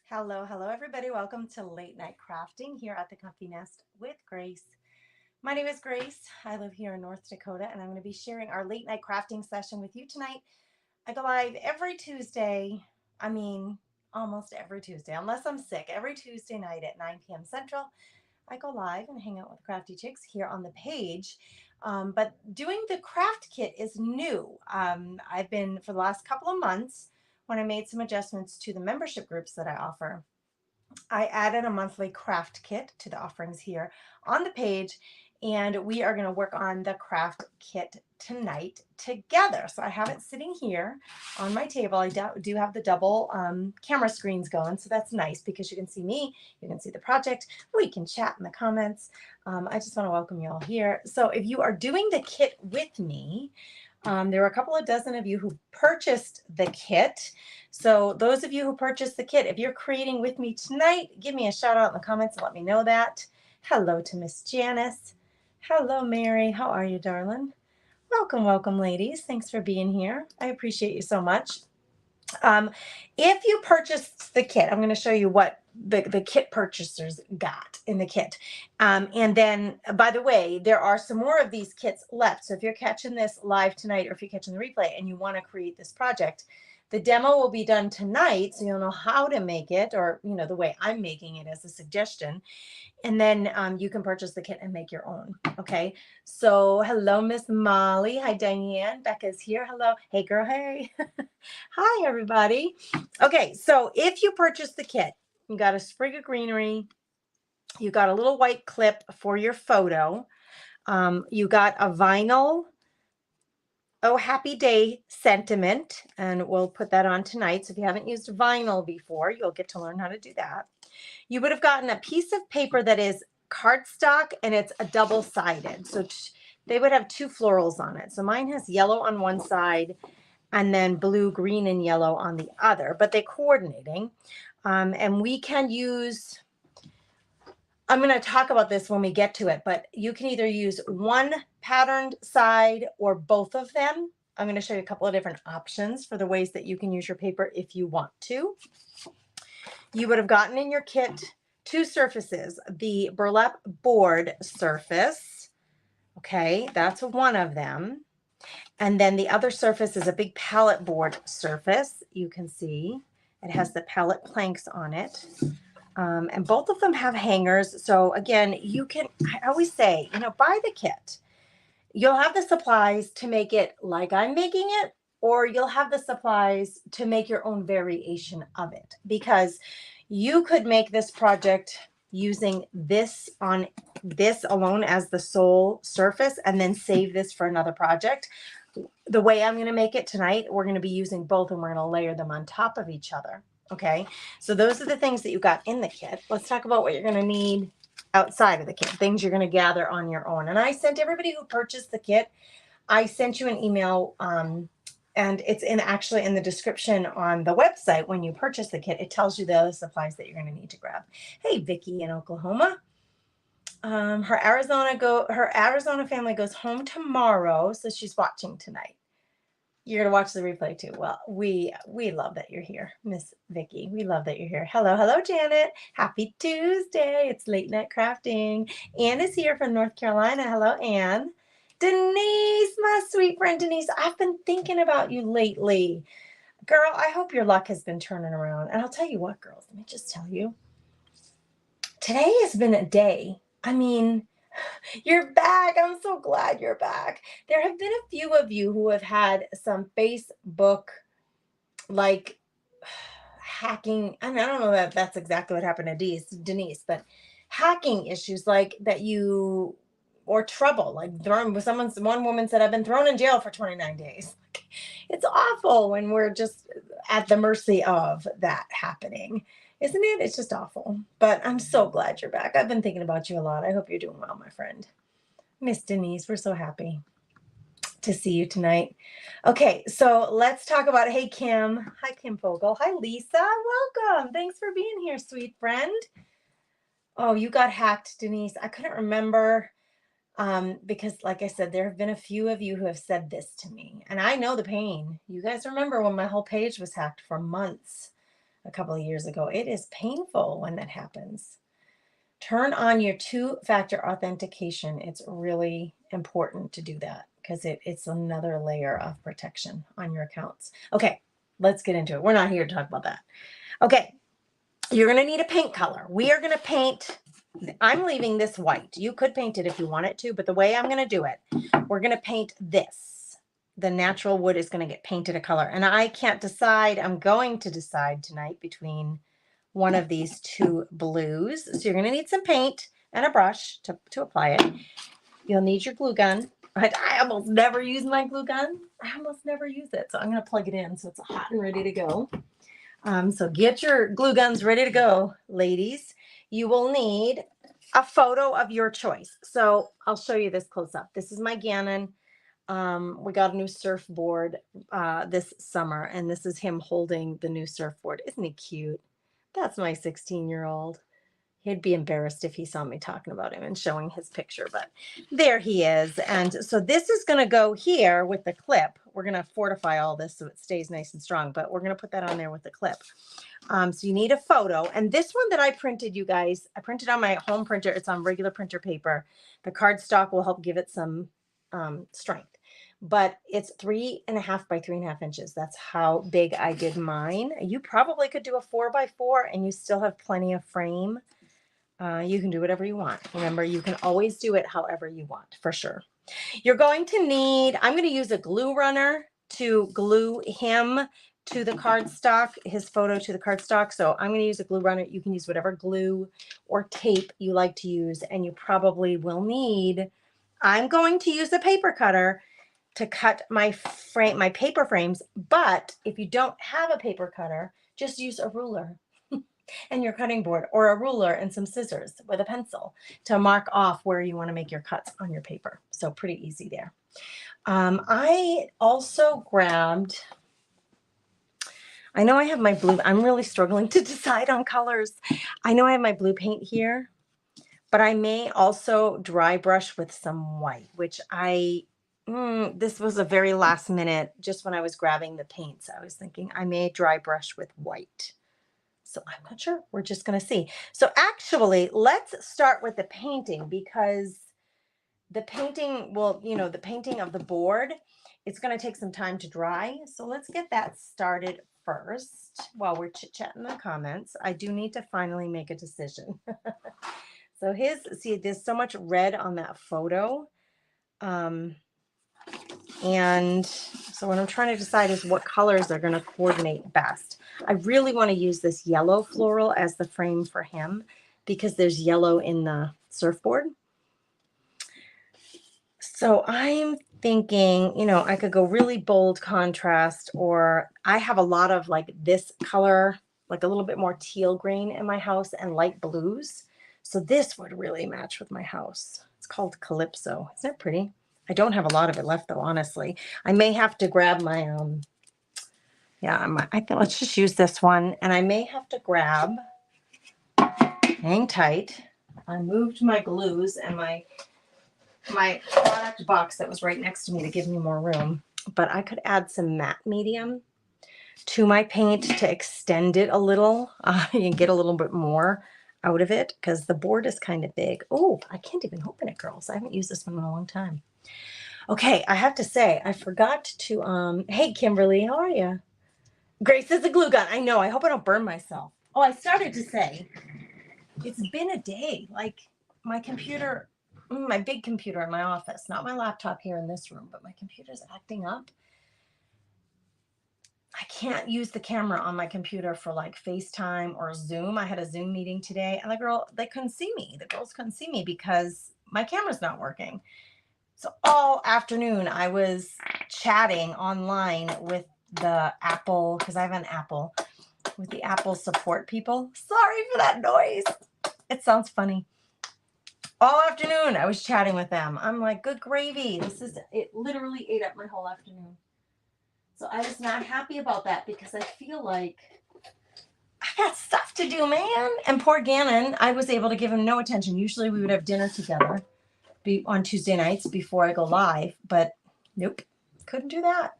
Hello, hello, everybody. Welcome to Late Night Crafting here at the Comfy Nest with Grace. My name is Grace. I live here in North Dakota, and I'm going to be sharing our late night crafting session with you tonight. I go live every Tuesday. I mean, almost every Tuesday, unless I'm sick. Every Tuesday night at 9 p.m. Central, I go live and hang out with Crafty Chicks here on the page. But doing the craft kit is new. I've been, for the last couple of months, when I made some adjustments to the membership groups that I offer, I added a monthly craft kit to the offerings here on the page, and we are going to work on the craft kit tonight together. So I have it sitting here on my table. I do have the double camera screens going, so that's nice because you can see me, you can see the project, we can chat in the comments. I just want to welcome you all here. So if you are doing the kit with me, there were a couple of dozen of you who purchased the kit. So those of you who purchased the kit, if you're creating with me tonight, give me a shout out in the comments and let me know that. Hello to Miss Janice. Hello, Mary. How are you, darling? Welcome, welcome, ladies. Thanks for being here. I appreciate you so much. If you purchased the kit, I'm going to show you what the kit purchasers got in the kit. And then, by the way, there are some more of these kits left. So if you're catching this live tonight or if you're catching the replay and you want to create this project, the demo will be done tonight, so you'll know how to make it, or, you know, the way I'm making it as a suggestion. And then you can purchase the kit and make your own. Okay. So hello, Miss Molly. Hi, Diane. Becca's here. Hello. Hey, girl. Hey. Hi, everybody. Okay. So if you purchase the kit, you got a sprig of greenery. You got a little white clip for your photo. You got a vinyl Oh Happy Day sentiment, and we'll put that on tonight. So if you haven't used vinyl before, you'll get to learn how to do that. You would have gotten a piece of paper that is cardstock and it's a double-sided. So they would have two florals on it. So mine has yellow on one side and then blue, green, and yellow on the other, but they're coordinating. And we can use, I'm going to talk about this when we get to it, but you can either use one patterned side or both of them. I'm going to show you a couple of different options for the ways that you can use your paper if you want to. You would have gotten in your kit two surfaces, the burlap board surface. Okay, that's one of them. And then the other surface is a big pallet board surface. You can see it has the pallet planks on it. And both of them have hangers. So again, you can, I always say, you know, buy the kit. You'll have the supplies to make it like I'm making it, or you'll have the supplies to make your own variation of it, because you could make this project using this on this alone as the sole surface and then save this for another project. The way I'm going to make it tonight, we're going to be using both and we're going to layer them on top of each other. Okay, so those are the things that you got in the kit. Let's talk about what you're going to need outside of the kit, things you're going to gather on your own. And I sent everybody who purchased the kit, I sent you an email, and it's actually in the description on the website. When you purchase the kit, it tells you the other supplies that you're going to need to grab. Hey, Vicki in Oklahoma. Her Arizona family goes home tomorrow, so she's watching tonight. You're gonna watch the replay too. Well, we love that you're here, Miss Vicki. We love that you're here. Hello, hello, Janet. Happy Tuesday. It's late night crafting. Anne is here from North Carolina. Hello, Anne. Denise, my sweet friend Denise. I've been thinking about you lately. Girl, I hope your luck has been turning around. And I'll tell you what, girls, let me just tell you. Today has been a day. I mean, you're back. I'm so glad you're back. There have been a few of you who have had some Facebook like hacking. I don't know that that's exactly what happened to Denise, but hacking issues like that or trouble, like thrown with one woman said, I've been thrown in jail for 29 days. It's awful when we're just at the mercy of that happening. Isn't it? It's just awful. But I'm so glad you're back. I've been thinking about you a lot. I hope you're doing well, my friend. Miss Denise, we're so happy to see you tonight. Okay, so let's talk about, hey, Kim. Hi, Kim Fogel. Hi, Lisa. Welcome. Thanks for being here, sweet friend. Oh, you got hacked, Denise. I couldn't remember because, like I said, there have been a few of you who have said this to me, and I know the pain. You guys remember when my whole page was hacked for months. a couple of years ago. It is painful when that happens. Turn on your two-factor authentication. It's really important to do that because it's another layer of protection on your accounts. Okay, let's get into it. We're not here to talk about that. Okay, you're going to need a paint color. We are going to paint, I'm leaving this white. You could paint it if you wanted to, but the way I'm going to do it, we're going to paint this. The natural wood is going to get painted a color. And I can't decide. I'm going to decide tonight between one of these two blues. So you're going to need some paint and a brush to apply it. You'll need your glue gun. I almost never use my glue gun. I almost never use it. So I'm going to plug it in so it's hot and ready to go. So get your glue guns ready to go, ladies. You will need a photo of your choice. So I'll show you this close up. This is my Gannon. We got a new surfboard this summer, and this is him holding the new surfboard. Isn't he cute? That's my 16-year-old. He'd be embarrassed if he saw me talking about him and showing his picture, but there he is. And so this is going to go here with the clip. We're going to fortify all this so it stays nice and strong, but we're going to put that on there with the clip. So you need a photo. And this one that I printed, you guys, I printed on my home printer. It's on regular printer paper. The cardstock will help give it some strength. But it's 3.5 by 3.5 inches. That's how big I did mine. You probably could do a 4x4 and you still have plenty of frame. You can do whatever you want. Remember, you can always do it however you want, for sure. You're going to need, I'm going to use a glue runner to glue him to the cardstock, his photo to the cardstock. So I'm going to use a glue runner. You can use whatever glue or tape you like to use, and you probably will need, I'm going to use a paper cutter to cut my paper frames. But if you don't have a paper cutter, just use a ruler and your cutting board, or a ruler and some scissors with a pencil to mark off where you want to make your cuts on your paper. So pretty easy there. I also grabbed, I know I have my blue, I'm really struggling to decide on colors. I know I have my blue paint here, but I may also dry brush with some white, which this was a very last minute, just when I was grabbing the paints, I was thinking I may dry brush with white. So I'm not sure. We're just going to see. So actually, let's start with the painting, because the painting will, the painting of the board, it's going to take some time to dry. So let's get that started first while we're chit-chatting in the comments. I do need to finally make a decision. So see, there's so much red on that photo. And so what I'm trying to decide is what colors are going to coordinate best. I really want to use this yellow floral as the frame for him because there's yellow in the surfboard. So I'm thinking, I could go really bold contrast, or I have a lot of like this color, like a little bit more teal green in my house, and light blues. So this would really match with my house. It's called Calypso. Isn't it pretty? I don't have a lot of it left though, honestly. I may have to grab my, I think let's just use this one. And I may have to grab, hang tight. I moved my glues and my product box that was right next to me to give me more room. But I could add some matte medium to my paint to extend it a little and get a little bit more out of it, because the board is kind of big. Oh, I can't even open it, girls. I haven't used this one in a long time. Okay, I have to say, I forgot to, hey, Kimberly, how are you? Grace is a glue gun. I know. I hope I don't burn myself. Oh, I started to say, it's been a day. Like my computer, my big computer in my office, not my laptop here in this room, but my computer's acting up. I can't use the camera on my computer for like FaceTime or Zoom. I had a Zoom meeting today, and they couldn't see me. The girls couldn't see me because my camera's not working. So all afternoon I was chatting online with the Apple, because I have an Apple, with the Apple support people. Sorry for that noise. It sounds funny. All afternoon I was chatting with them. I'm like, good gravy. It literally ate up my whole afternoon. So I was not happy about that, because I feel like I got stuff to do, man. And poor Gannon, I was able to give him no attention. Usually we would have dinner together on Tuesday nights before I go live, but nope, couldn't do that.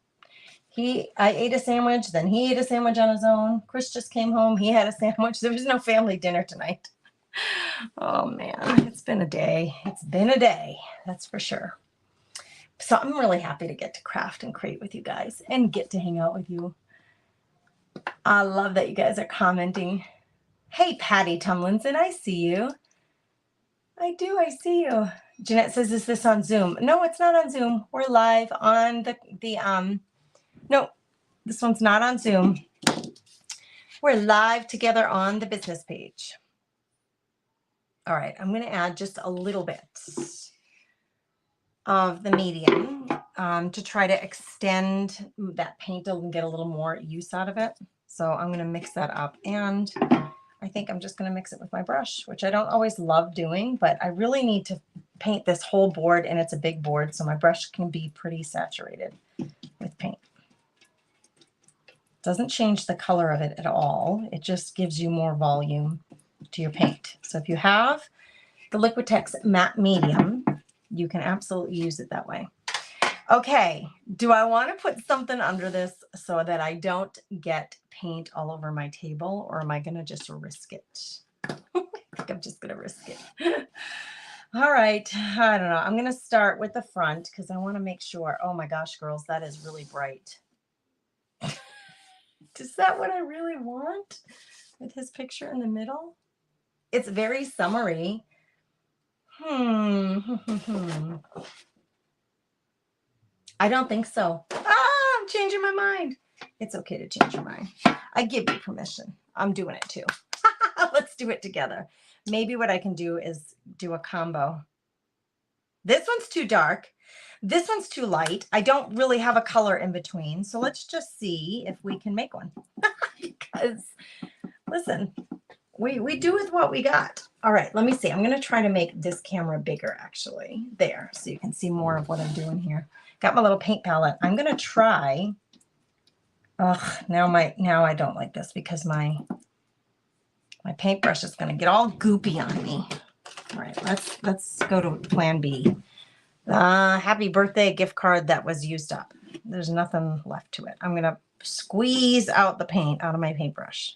I ate a sandwich, then he ate a sandwich on his own. Chris just came home. He had a sandwich. There was no family dinner tonight. Oh man, it's been a day. It's been a day, that's for sure. So I'm really happy to get to craft and create with you guys and get to hang out with you. I love that you guys are commenting. Hey, Patty Tumlinson, I see you. I do, I see you. Jeanette says, is this on Zoom? No, it's not on Zoom. We're live on no, this one's not on Zoom. We're live together on the business page. All right, I'm going to add just a little bit of the medium to try to extend that paint and get a little more use out of it. So I'm going to mix that up, and I think I'm just going to mix it with my brush, which I don't always love doing, but I really need to paint this whole board, and it's a big board, so my brush can be pretty saturated with paint. Doesn't change the color of it at all. It just gives you more volume to your paint. So if you have the Liquitex matte medium, you can absolutely use it that way. Okay, do I want to put something under this so that I don't get paint all over my table, or am I going to just risk it? I think I'm just going to risk it. All right, I don't know. I'm going to start with the front because I want to make sure. Oh my gosh, girls, that is really bright. Is that what I really want with his picture in the middle? It's very summery. I don't think so. I'm changing my mind. It's okay to change your mind. I give you permission. I'm doing it too. Let's do it together. Maybe what I can do is do a combo. This one's too dark. This one's too light. I don't really have a color in between. So let's just see if we can make one. Because, listen, we do with what we got. All right, let me see. I'm going to try to make this camera bigger, actually. There, so you can see more of what I'm doing here. Got my little paint palette. I'm going to try. Now I don't like this because my paintbrush is going to get all goopy on me. All right, let's go to plan B. Happy birthday gift card that was used up. There's nothing left to it. I'm going to squeeze out the paint out of my paintbrush.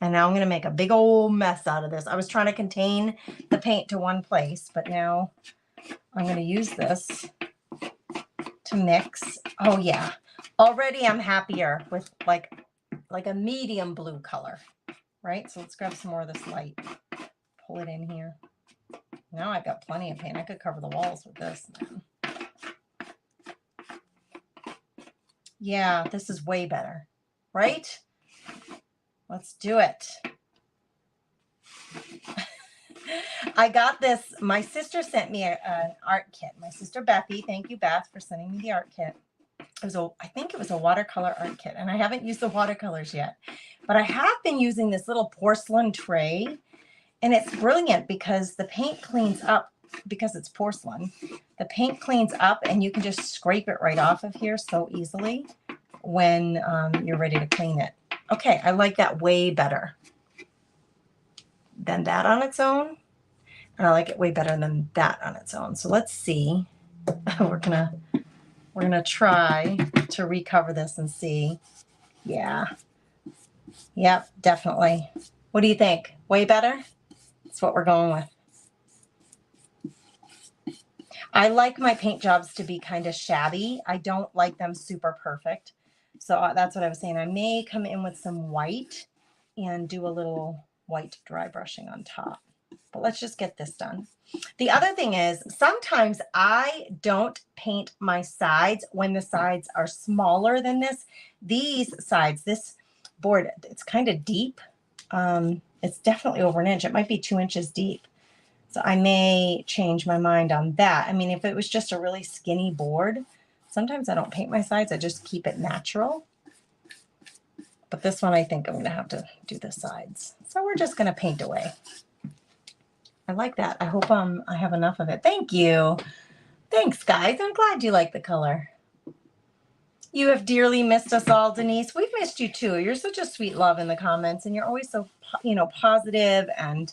And now I'm going to make a big old mess out of this. I was trying to contain the paint to one place, but now I'm going to use this to mix. Oh yeah. Already I'm happier with like a medium blue color, right? So let's grab some more of this light. Pull it in here. Now I've got plenty of paint. I could cover the walls with this. Yeah, this is way better, right? Let's do it. I got this. My sister sent me an art kit. My sister Bethy, thank you, Beth, for sending me the art kit. I think it was a watercolor art kit, and I haven't used the watercolors yet, but I have been using this little porcelain tray. And it's brilliant because the paint cleans up, because it's porcelain. The paint cleans up and you can just scrape it right off of here so easily when you're ready to clean it. Okay, I like that way better than that on its own. And I like it way better than that on its own. So let's see. We're gonna try to recover this and see. Yeah. Yep, definitely. What do you think? Way better? That's what we're going with. I like my paint jobs to be kind of shabby. I don't like them super perfect. So that's what I was saying. I may come in with some white and do a little white dry brushing on top. But let's just get this done. The other thing is sometimes I don't paint my sides when the sides are smaller than this. These sides, this board, it's kind of deep. It's definitely over an inch. It might be 2 inches deep. So I may change my mind on that. I mean, if it was just a really skinny board, sometimes I don't paint my sides. I just keep it natural. But this one, I think I'm going to have to do the sides. So we're just going to paint away. I like that. I hope I have enough of it. Thank you. Thanks, guys. I'm glad you like the color. You have dearly missed us all, Denise. We've missed you too. You're such a sweet love in the comments, and you're always so, positive and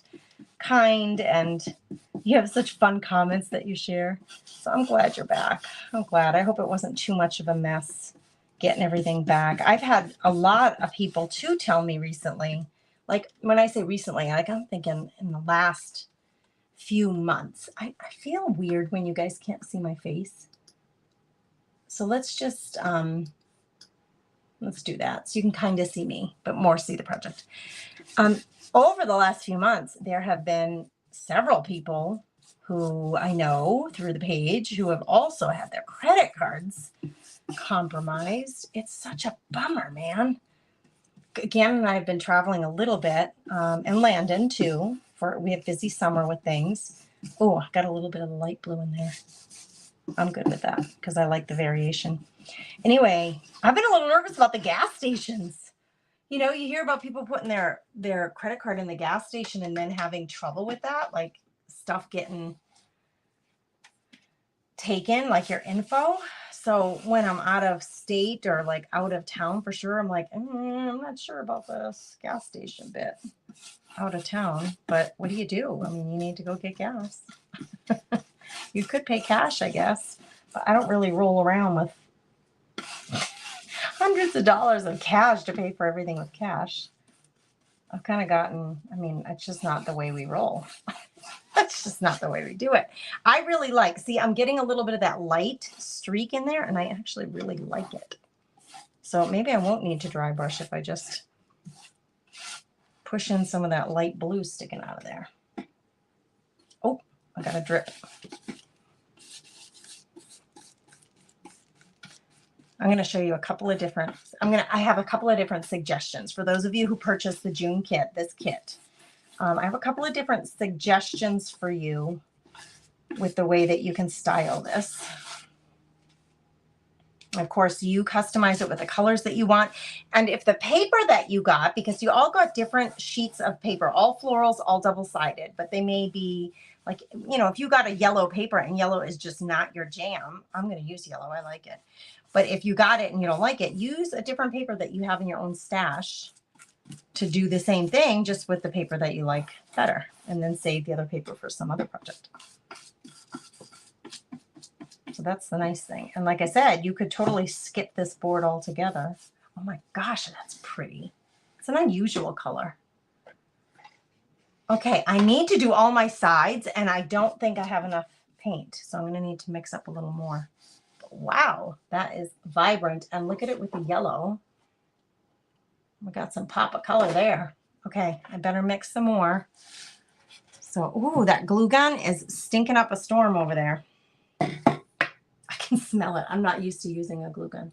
kind, and you have such fun comments that you share. So I'm glad you're back. I'm glad. I hope it wasn't too much of a mess getting everything back. I've had a lot of people too tell me recently, like when I say recently, like I'm thinking in the last few months. I feel weird when you guys can't see my face. So let's just, let's do that. So you can kind of see me, but more see the project. Over the last few months, there have been several people who I know through the page who have also had their credit cards compromised. It's such a bummer, man. Again, and I've been traveling a little bit, and Landon too. We have busy summer with things. Oh, I got a little bit of the light blue in there. I'm good with that because I like the variation. Anyway, I've been a little nervous about the gas stations. You know, you hear about people putting their credit card in the gas station and then having trouble with that, like stuff getting taken, like your info. So when I'm out of state or like out of town for sure, I'm like, I'm not sure about this gas station bit out of town. But what do? I mean, you need to go get gas. You could pay cash, I guess, but I don't really roll around with hundreds of dollars of cash to pay for everything with cash. I've kind of gotten, I mean, it's just not the way we roll. That's just not the way we do it. I really see, I'm getting a little bit of that light streak in there, and I actually really like it. So maybe I won't need to dry brush if I just push in some of that light blue sticking out of there. Oh, I got a drip. I'm going to show you a couple of different, I have a couple of different suggestions for those of you who purchased the June kit, this kit. I have a couple of different suggestions for you with the way that you can style this. Of course, you customize it with the colors that you want. And if the paper that you got, because you all got different sheets of paper, all florals, all double-sided, but they may be like, you know, if you got a yellow paper and yellow is just not your jam, I'm going to use yellow. I like it. But if you got it and you don't like it, use a different paper that you have in your own stash to do the same thing, just with the paper that you like better, and then save the other paper for some other project. So that's the nice thing. And like I said, you could totally skip this board altogether. Oh my gosh, that's pretty. It's an unusual color. Okay, I need to do all my sides, and I don't think I have enough paint, so I'm going to need to mix up a little more. Wow, that is vibrant. And look at it with the yellow. We got some pop of color there. Okay, I better mix some more. So, ooh, that glue gun is stinking up a storm over there. I can smell it. I'm not used to using a glue gun.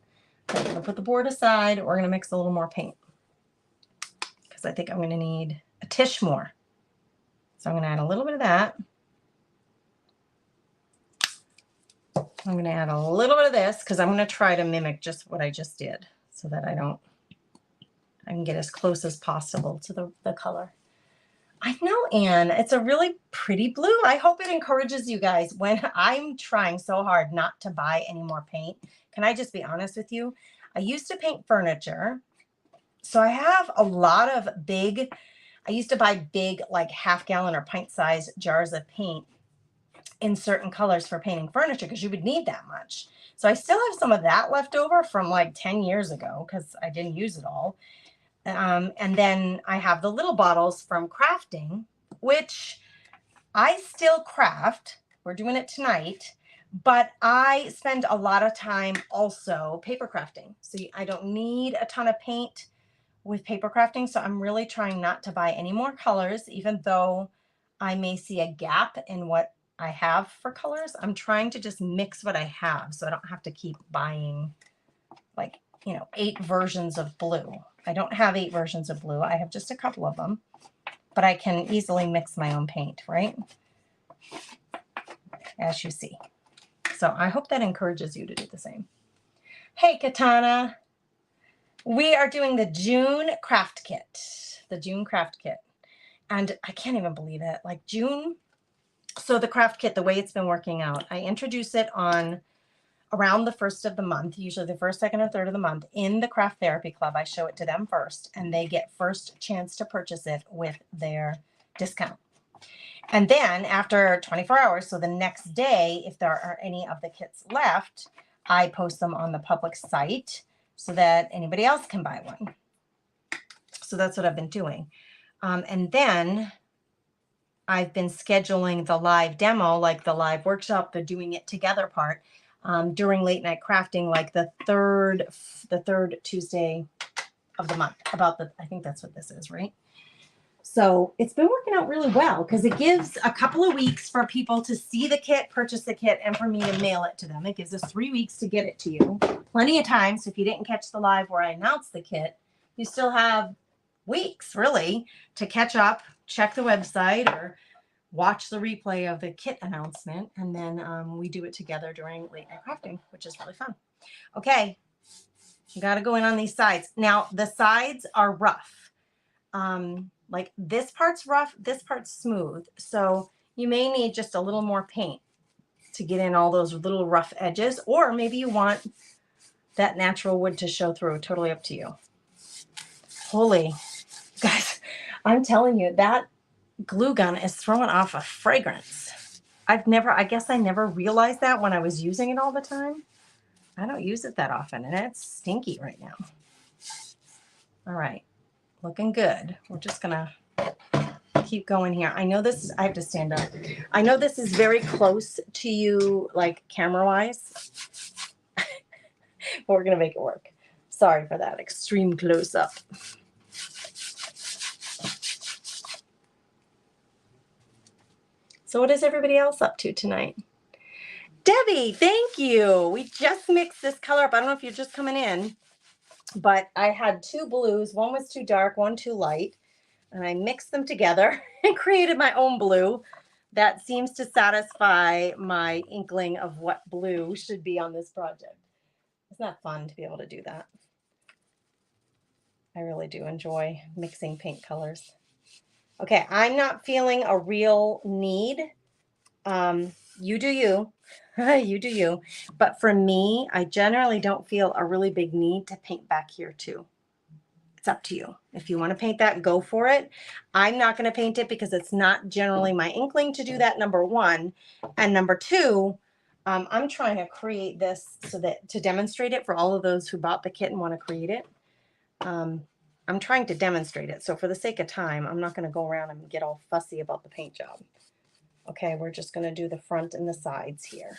Okay, I'm going to put the board aside. We're going to mix a little more paint because I think I'm going to need a tish more. So I'm going to add a little bit of that. I'm going to add a little bit of this because I'm going to try to mimic just what I just did so that I can get as close as possible to the color. I know, Anne, it's a really pretty blue. I hope it encourages you guys when I'm trying so hard not to buy any more paint. Can I just be honest with you? I used to paint furniture. So I have a lot of I used to buy big, like half-gallon or pint-sized jars of paint in certain colors for painting furniture because you would need that much. So I still have some of that left over from like 10 years ago because I didn't use it all. And then I have the little bottles from crafting, which I still craft. We're doing it tonight, but I spend a lot of time also paper crafting. So I don't need a ton of paint with paper crafting. So I'm really trying not to buy any more colors, even though I may see a gap in what I have for colors. I'm trying to just mix what I have so I don't have to keep buying like, 8 versions of blue. I don't have 8 versions of blue. I have just a couple of them, but I can easily mix my own paint, right? As you see. So I hope that encourages you to do the same. Hey, Katana. We are doing the June craft kit, And I can't even believe it. Like June. So the craft kit, the way it's been working out, I introduce it on around the first of the month, usually the first, second, or third of the month in the Craft Therapy Club. I show it to them first, and they get first chance to purchase it with their discount. And then after 24 hours, so the next day, if there are any of the kits left, I post them on the public site so that anybody else can buy one. So that's what I've been doing. And then I've been scheduling the live demo, like the live workshop, the doing it together part, during late night crafting, like the third Tuesday of the month. I think that's what this is, right? So it's been working out really well because it gives a couple of weeks for people to see the kit, purchase the kit, and for me to mail it to them. It gives us 3 weeks to get it to you. Plenty of time. So if you didn't catch the live where I announced the kit, you still have weeks really to catch up, check the website, or watch the replay of the kit announcement. And then we do it together during late night crafting, which is really fun. Okay. You got to go in on these sides. Now the sides are rough. Like this part's rough, this part's smooth. So you may need just a little more paint to get in all those little rough edges, or maybe you want that natural wood to show through. Totally up to you. Holy guys, I'm telling you, that glue gun is throwing off a fragrance. I guess I never realized that when I was using it all the time. I don't use it that often, and it's stinky right now. All right. Looking good. We're just gonna keep going here. I know this is, I have to stand up. I know this is very close to you, like camera wise, but we're gonna make it work. Sorry for that extreme close up. So what is everybody else up to tonight? Debbie, thank you. We just mixed this color up. I don't know if you're just coming in, but I had 2 blues. One was too dark, one too light. And I mixed them together and created my own blue that seems to satisfy my inkling of what blue should be on this project. It's not fun to be able to do that. I really do enjoy mixing paint colors. Okay, I'm not feeling a real need. You do you. You do you. But for me, I generally don't feel a really big need to paint back here too. It's up to you. If you want to paint that, go for it. I'm not going to paint it because it's not generally my inkling to do that, number one. And number two, I'm trying to create this so that to demonstrate it for all of those who bought the kit and want to create it. I'm trying to demonstrate it. So for the sake of time, I'm not going to go around and get all fussy about the paint job. Okay, we're just going to do the front and the sides here.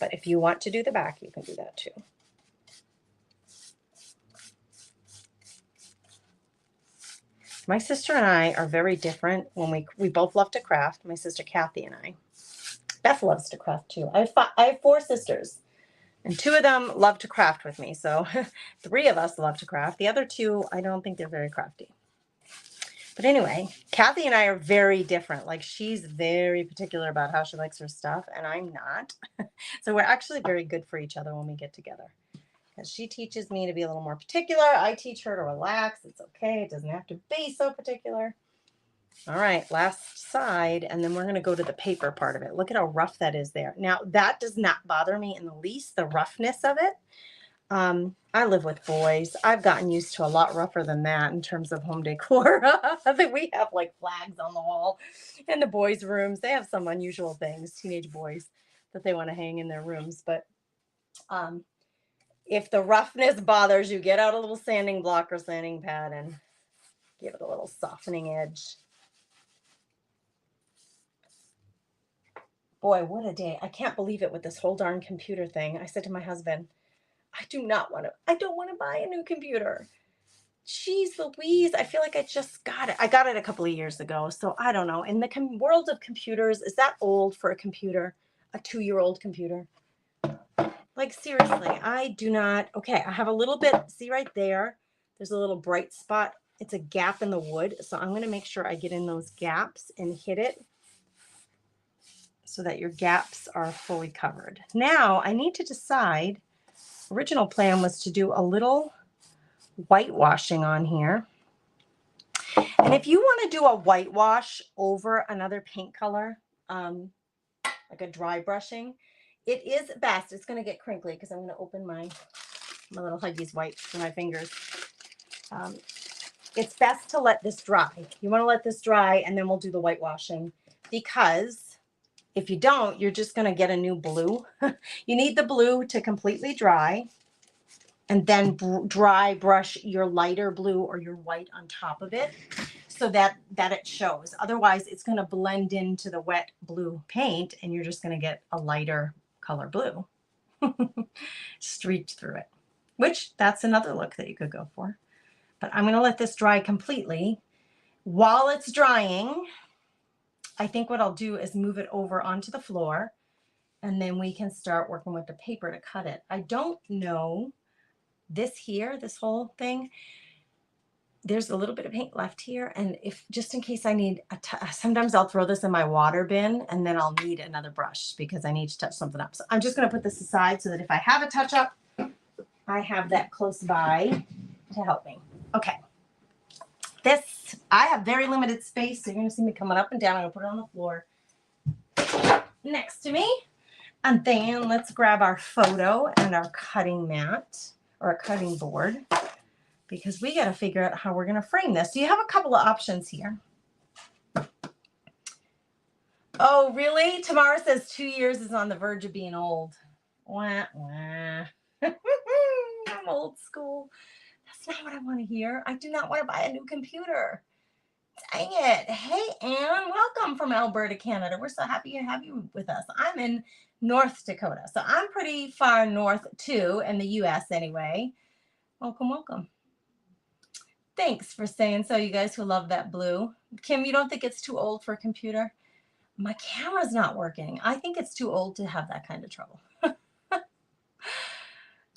But if you want to do the back, you can do that too. My sister and I are very different when we both love to craft. My sister Kathy and I. Beth loves to craft too. I have 4 sisters, and 2 of them love to craft with me. So 3 of us love to craft. The other 2, I don't think they're very crafty. But anyway, Kathy and I are very different. Like she's very particular about how she likes her stuff, and I'm not. So we're actually very good for each other when we get together. Because she teaches me to be a little more particular. I teach her to relax. It's okay. It doesn't have to be so particular. All right, last side, and then we're going to go to the paper part of it. Look at how rough that is there. Now, that does not bother me in the least, the roughness of it. I live with boys. I've gotten used to a lot rougher than that in terms of home decor. I think we have like flags on the wall in the boys' rooms. They have some unusual things, teenage boys, that they want to hang in their rooms. But if the roughness bothers you, get out a little sanding block or sanding pad and give it a little softening edge. Boy, what a day. I can't believe it with this whole darn computer thing. I said to my husband, I don't want to buy a new computer. Jeez Louise, I feel like I just got it. I got it a couple of years ago, so I don't know. In the world of computers, is that old for a computer? A 2-year-old computer? Like seriously, I do not. Okay, I have a little bit, see right there, there's a little bright spot. It's a gap in the wood. So I'm going to make sure I get in those gaps and hit it so that your gaps are fully covered. Now I need to decide, original plan was to do a little whitewashing on here. And if you want to do a whitewash over another paint color, like a dry brushing, it is best. It's going to get crinkly because I'm going to open my little Huggies wipes for my fingers. It's best to let this dry. You want to let this dry and then we'll do the whitewashing, because if you don't, you're just going to get a new blue. You need the blue to completely dry. and then dry brush your lighter blue or your white on top of it so that it shows. Otherwise, it's going to blend into the wet blue paint and you're just going to get a lighter color blue streaked through it, which that's another look that you could go for. But I'm going to let this dry completely. While it's drying, I think what I'll do is move it over onto the floor, and then we can start working with the paper to cut it. I don't know this here, this whole thing. There's a little bit of paint left here, and if just in case I need sometimes I'll throw this in my water bin and then I'll need another brush because I need to touch something up. So I'm just going to put this aside so that if I have a touch up, I have that close by to help me. Okay. This, I have very limited space, so you're going to see me coming up and down. I'm going to put it on the floor next to me. And then let's grab our photo and our cutting mat or a cutting board, because we got to figure out how we're going to frame this. So you have a couple of options here. Oh, really? Tamara says 2 years is on the verge of being old. Wah, wah. I'm old school. That's not what I want to hear. I do not want to buy a new computer. Dang it. Hey, Anne, welcome from Alberta, Canada. We're so happy to have you with us. I'm in North Dakota, so I'm pretty far north too, in the U.S. anyway. Welcome, welcome. Thanks for saying so, you guys who love that blue. Kim, you don't think it's too old for a computer? My camera's not working. I think it's too old to have that kind of trouble.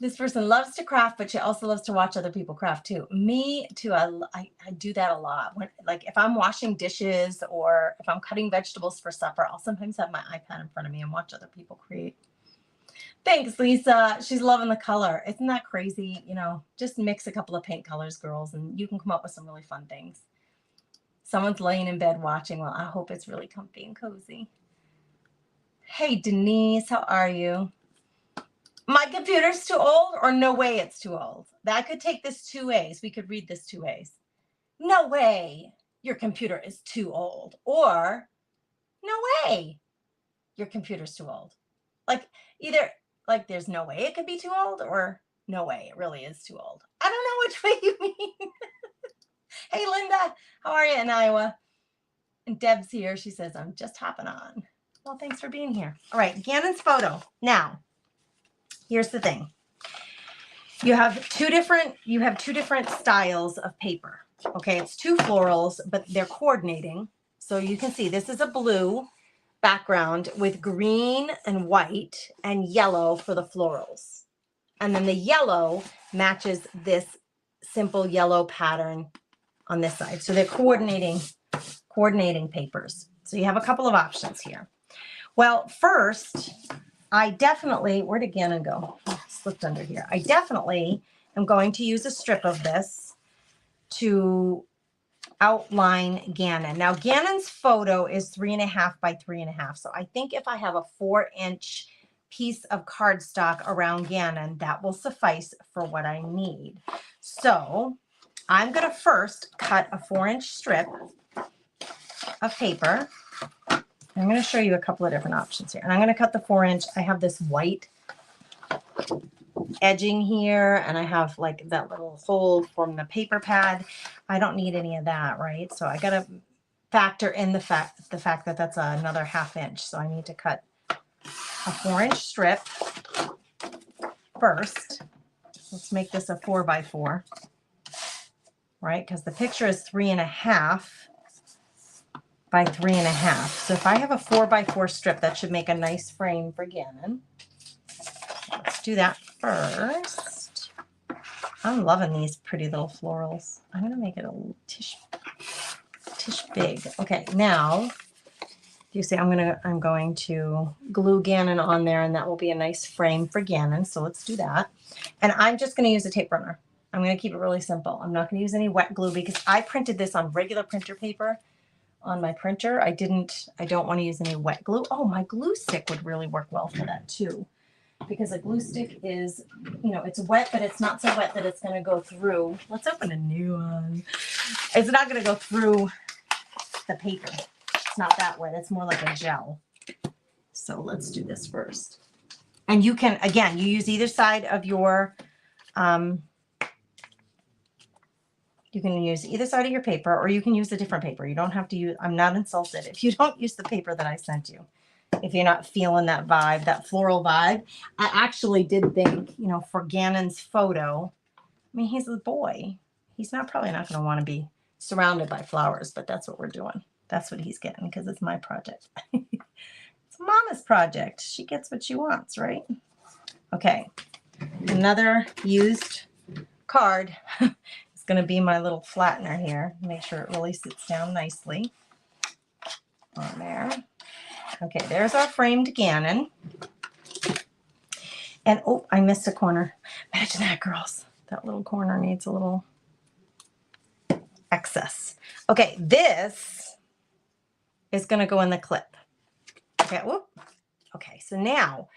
This person loves to craft, but she also loves to watch other people craft too. Me too. I do that a lot. When, like if I'm washing dishes or if I'm cutting vegetables for supper, I'll sometimes have my iPad in front of me and watch other people create. Thanks, Lisa. She's loving the color. Isn't that crazy? You know, just mix a couple of paint colors, girls, and you can come up with some really fun things. Someone's laying in bed watching. Well, I hope it's really comfy and cozy. Hey, Denise, how are you? My computer's too old, or no way it's too old. I could take this 2 ways. We could read this 2 ways. No way your computer is too old, or no way your computer's too old. Like either like there's no way it could be too old, or no way it really is too old. I don't know which way you mean. Hey, Linda, how are you in Iowa? And Deb's here. She says, I'm just hopping on. Well, thanks for being here. All right, Gannon's photo. Now, here's the thing. You have two different styles of paper. Okay, it's 2 florals, but they're coordinating. So you can see this is a blue background with green and white and yellow for the florals. And then the yellow matches this simple yellow pattern on this side. So they're coordinating papers. So you have a couple of options here. Well, first, I definitely, where did Gannon go? Oh, slipped under here. I definitely am going to use a strip of this to outline Gannon. Now, Gannon's photo is 3.5 by 3.5. So I think if I have a 4-inch piece of cardstock around Gannon, that will suffice for what I need. So I'm going to first cut a 4-inch strip of paper. I'm going to show you a couple of different options here. And I'm going to cut the 4-inch. I have this white edging here, and I have like that little hole from the paper pad. I don't need any of that, right? So I got to factor in the fact that that's another 1/2 inch. So I need to cut a 4-inch strip first. Let's make this a 4x4, right? Because the picture is 3.5 by 3.5. So if I have a 4x4 strip, that should make a nice frame for Gannon. Let's do that first. I'm loving these pretty little florals. I'm going to make it a little tish big. Okay, now you see I'm going to glue Gannon on there, and that will be a nice frame for Gannon. So let's do that. And I'm just going to use a tape runner. I'm going to keep it really simple. I'm not going to use any wet glue because I printed this on regular printer paper on my printer. I don't want to use any wet glue. Oh, my glue stick would really work well for that too. Because a glue stick is, you know, it's wet, but it's not so wet that it's going to go through. Let's open a new one. It's not going to go through the paper. It's not that wet. It's more like a gel. So let's do this first. And you can, again, you use either side of your You can use either side of your paper, or you can use a different paper. You don't have to use, I'm not insulted if you don't use the paper that I sent you. If you're not feeling that vibe, that floral vibe. I actually did think, you know, for Gannon's photo, I mean, he's a boy. He's probably not going to want to be surrounded by flowers, but that's what we're doing. That's what he's getting because it's my project. It's Mama's project. She gets what she wants, right? Okay. Another used card. It's going to be my little flattener here. Make sure it really sits down nicely on there. Okay, there's our framed Gannon. And oh, I missed a corner. Imagine that, girls. That little corner needs a little excess. Okay, this is going to go in the clip. Okay, whoop. Okay, so now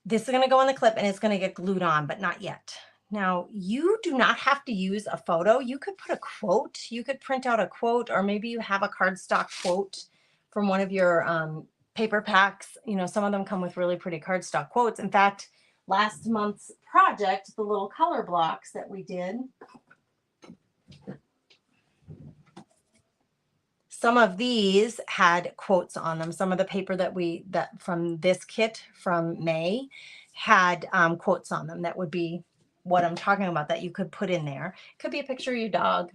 this is going to go in the clip and it's going to get glued on, but not yet. Now, you do not have to use a photo. You could put a quote. You could print out a quote, or maybe you have a cardstock quote from one of your paper packs. You know, some of them come with really pretty cardstock quotes. In fact, last month's project, the little color blocks that we did, some of these had quotes on them. Some of the paper that from this kit from May had quotes on them that would be what I'm talking about, that you could put in there. It could be a picture of your dog.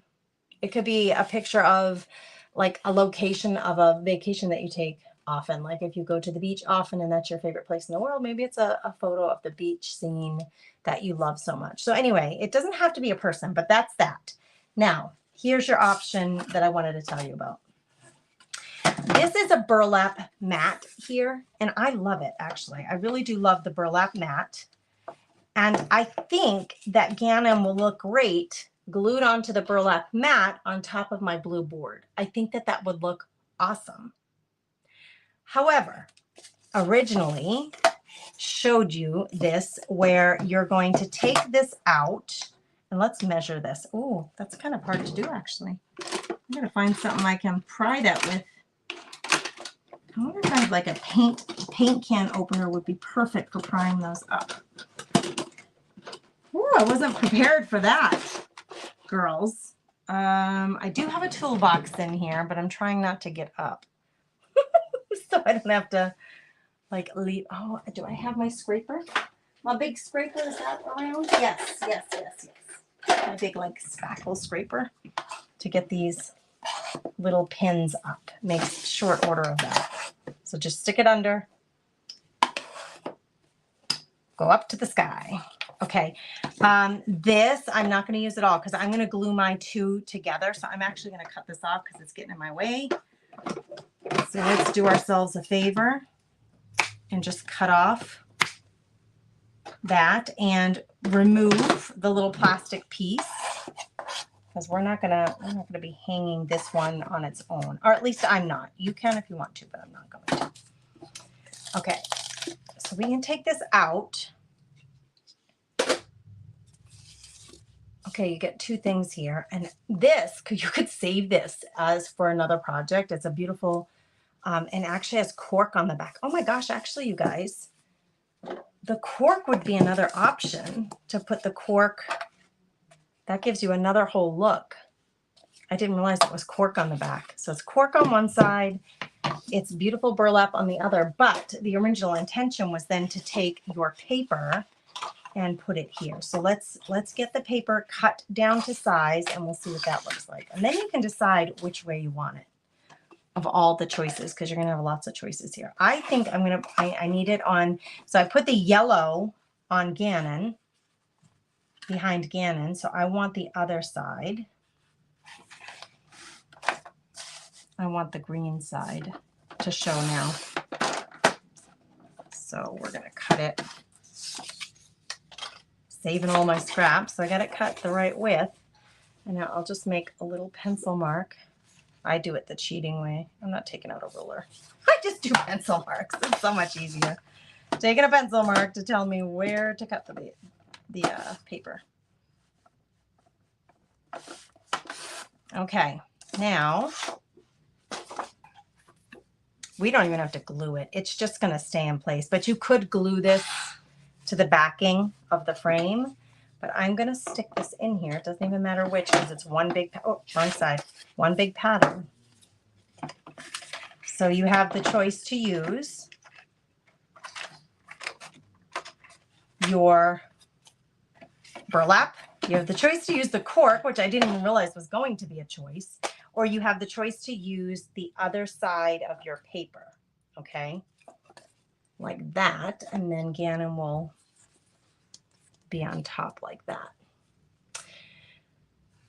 It could be a picture of like a location of a vacation that you take often. Like if you go to the beach often and that's your favorite place in the world, maybe it's a photo of the beach scene that you love so much. So anyway, it doesn't have to be a person, but that's that. Now, here's your option that I wanted to tell you about. This is a burlap mat here, and I love it, actually. I really do love the burlap mat. And I think that Gannon will look great glued onto the burlap mat on top of my blue board. I think that that would look awesome. However, originally showed you this where you're going to take this out, and let's measure this. Oh, that's kind of hard to do, actually. I'm going to find something I can pry that with. I wonder if I have like a paint can opener would be perfect for prying those up. Ooh, I wasn't prepared for that, girls. I do have a toolbox in here, but I'm trying not to get up. So I don't have to like leave. Oh, do I have my scraper? My big scraper, is that around? Yes. My big like spackle scraper to get these little pins up. Makes short order of that. So just stick it under. Go up to the sky. Okay, this I'm not going to use at all because I'm going to glue my two together. So I'm actually going to cut this off because it's getting in my way. So let's do ourselves a favor and just cut off that and remove the little plastic piece, because we're not gonna be hanging this one on its own, or at least I'm not. You can if you want to, but I'm not going to. Okay, so we can take this out. Okay, you get two things here, and this, you could save this as for another project. It's a beautiful, and actually has cork on the back. Oh my gosh, actually, you guys, the cork would be another option to put the cork. That gives you another whole look. I didn't realize it was cork on the back. So it's cork on one side, it's beautiful burlap on the other, but the original intention was then to take your paper and put it here. So let's get the paper cut down to size and we'll see what that looks like. And then you can decide which way you want it of all the choices, because you're gonna have lots of choices here. I think I need it on, so I put the yellow on Gannon, behind Gannon. So I want the other side. I want the green side to show now. So we're gonna cut it. Saving all my scraps. So I got it cut the right width. And now I'll just make a little pencil mark. I do it the cheating way. I'm not taking out a ruler. I just do pencil marks. It's so much easier. Taking a pencil mark to tell me where to cut the paper. Okay, now we don't even have to glue it. It's just going to stay in place, but you could glue this to the backing of the frame. But I'm going to stick this in here. It doesn't even matter which, because it's one big, oh, wrong side, one big pattern. So you have the choice to use your burlap. You have the choice to use the cork, which I didn't even realize was going to be a choice, or you have the choice to use the other side of your paper, okay? Like that, and then Gannon will be on top like that.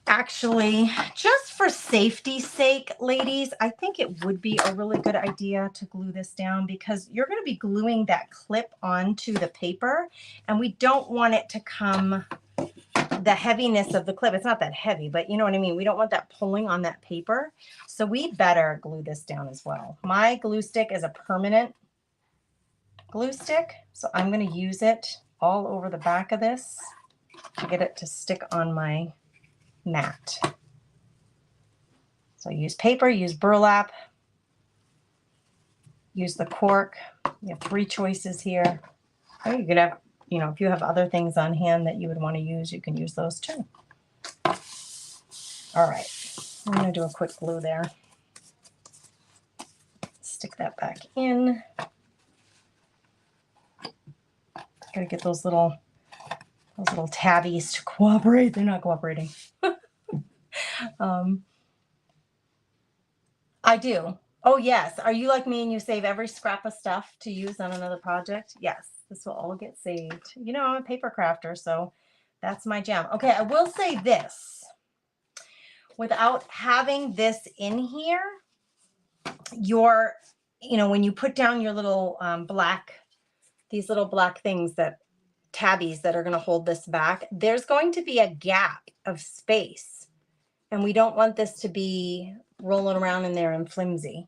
Actually, just for safety's sake, ladies, I think it would be a really good idea to glue this down, because you're going to be gluing that clip onto the paper, and we don't want it to come, the heaviness of the clip, it's not that heavy, but you know what I mean? We don't want that pulling on that paper. So we better glue this down as well. My glue stick is a permanent glue stick, so I'm going to use it all over the back of this to get it to stick on my mat. So use paper, use burlap, use the cork. You have 3 choices here. Or you could have, you know, if you have other things on hand that you would want to use, you can use those too. All right, I'm going to do a quick glue there. Stick that back in. Got to get those little tabbies to cooperate. They're not cooperating. I do. Oh, yes. Are you like me and you save every scrap of stuff to use on another project? Yes, this will all get saved. You know, I'm a paper crafter, so that's my jam. Okay, I will say this. Without having this in here, you know, when you put down your little these little black things, that tabbies that are going to hold this back, there's going to be a gap of space. And we don't want this to be rolling around in there and flimsy.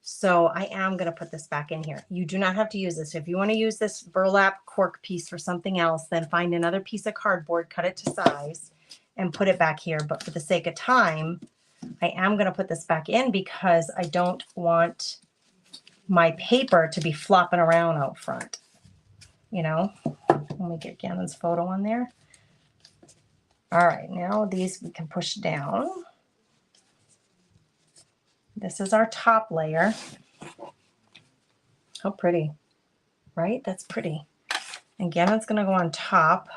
So I am going to put this back in here. You do not have to use this. If you want to use this burlap cork piece for something else, then find another piece of cardboard, cut it to size, and put it back here. But for the sake of time, I am going to put this back in because I don't want my paper to be flopping around out front. You know, let me get Gannon's photo on there. All right, now these we can push down. This is our top layer. How pretty, right? That's pretty. And Gannon's going to go on top.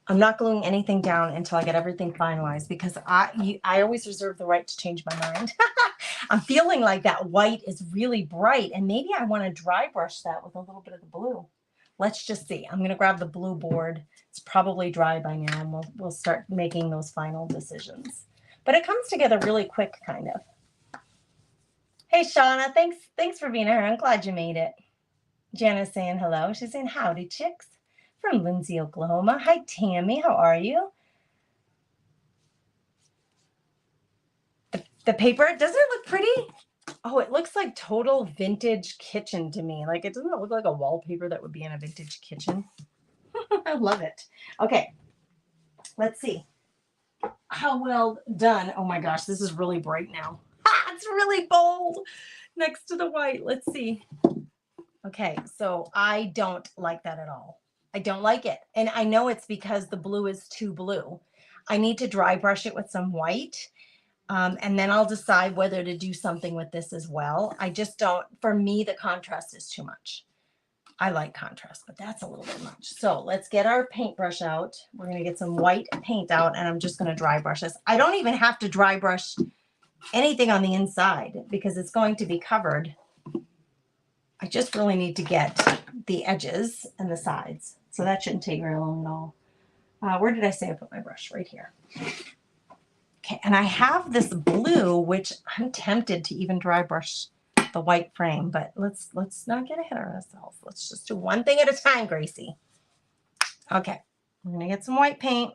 I'm not gluing anything down until I get everything finalized, because I always reserve the right to change my mind. I'm feeling like that white is really bright, and maybe I want to dry brush that with a little bit of the blue. Let's just see. I'm going to grab the blue board. It's probably dry by now, and we'll start making those final decisions. But it comes together really quick, kind of. Hey, Shauna, thanks for being here. I'm glad you made it. Jana's saying hello. She's saying howdy, chicks, from Lindsay, Oklahoma. Hi, Tammy. How are you? The paper, doesn't it look pretty? Oh, it looks like total vintage kitchen to me. Like, it doesn't look like a wallpaper that would be in a vintage kitchen. I love it. Okay, let's see. How well done. Oh my gosh, this is really bright now. It's really bold next to the white. Let's see. Okay, so I don't like that at all. I don't like it. And I know it's because the blue is too blue. I need to dry brush it with some white. And then I'll decide whether to do something with this as well. I just don't, for me, the contrast is too much. I like contrast, but that's a little bit much. So let's get our paintbrush out. We're going to get some white paint out, and I'm just going to dry brush this. I don't even have to dry brush anything on the inside because it's going to be covered. I just really need to get the edges and the sides. So that shouldn't take very long at all. Where did I say I put my brush? Right here. Okay, and I have this blue, which I'm tempted to even dry brush the white frame, but let's not get ahead of ourselves. Let's just do one thing at a time, Gracie. Okay, we're gonna get some white paint.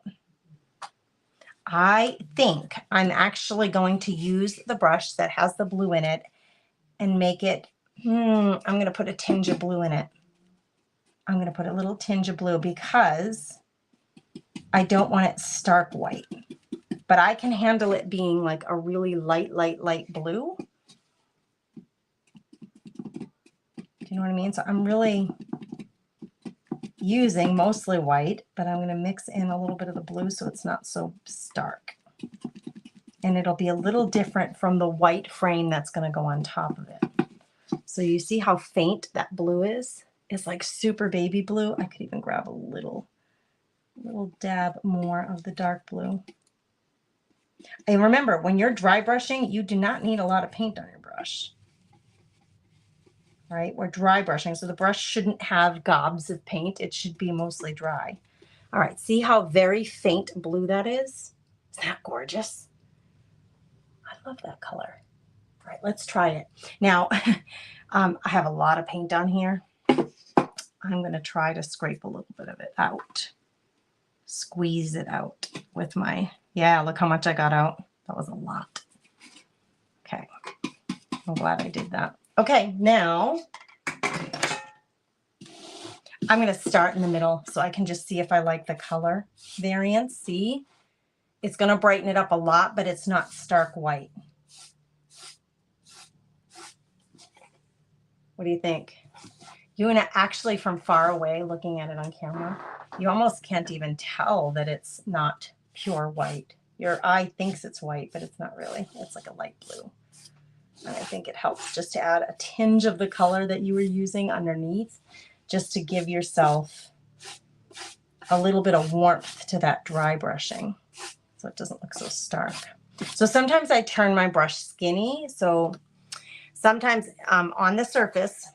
I think I'm actually going to use the brush that has the blue in it and make it, I'm gonna put a tinge of blue in it. I'm gonna put a little tinge of blue because I don't want it stark white. But I can handle it being like a really light blue. Do you know what I mean? So I'm really using mostly white, but I'm going to mix in a little bit of the blue so it's not so stark. And it'll be a little different from the white frame that's going to go on top of it. So you see how faint that blue is? It's like super baby blue. I could even grab a little dab more of the dark blue. And remember, when you're dry brushing, you do not need a lot of paint on your brush. Right? We're dry brushing, so the brush shouldn't have gobs of paint. It should be mostly dry. All right, see how very faint blue that is? Isn't that gorgeous? I love that color. All right, let's try it. Now, I have a lot of paint on here. I'm going to try to scrape a little bit of it out. Squeeze it out with my, yeah, look how much I got out. That was a lot. Okay, I'm glad I did that. Okay, now I'm going to start in the middle so I can just see if I like the color variance. See, it's going to brighten it up a lot, but it's not stark white. What do you think? You and actually from far away looking at it on camera, you almost can't even tell that it's not pure white. Your eye thinks it's white, but it's not really. It's like a light blue. And I think it helps just to add a tinge of the color that you were using underneath, just to give yourself a little bit of warmth to that dry brushing so it doesn't look so stark. So sometimes I turn my brush skinny. So sometimes on the surface,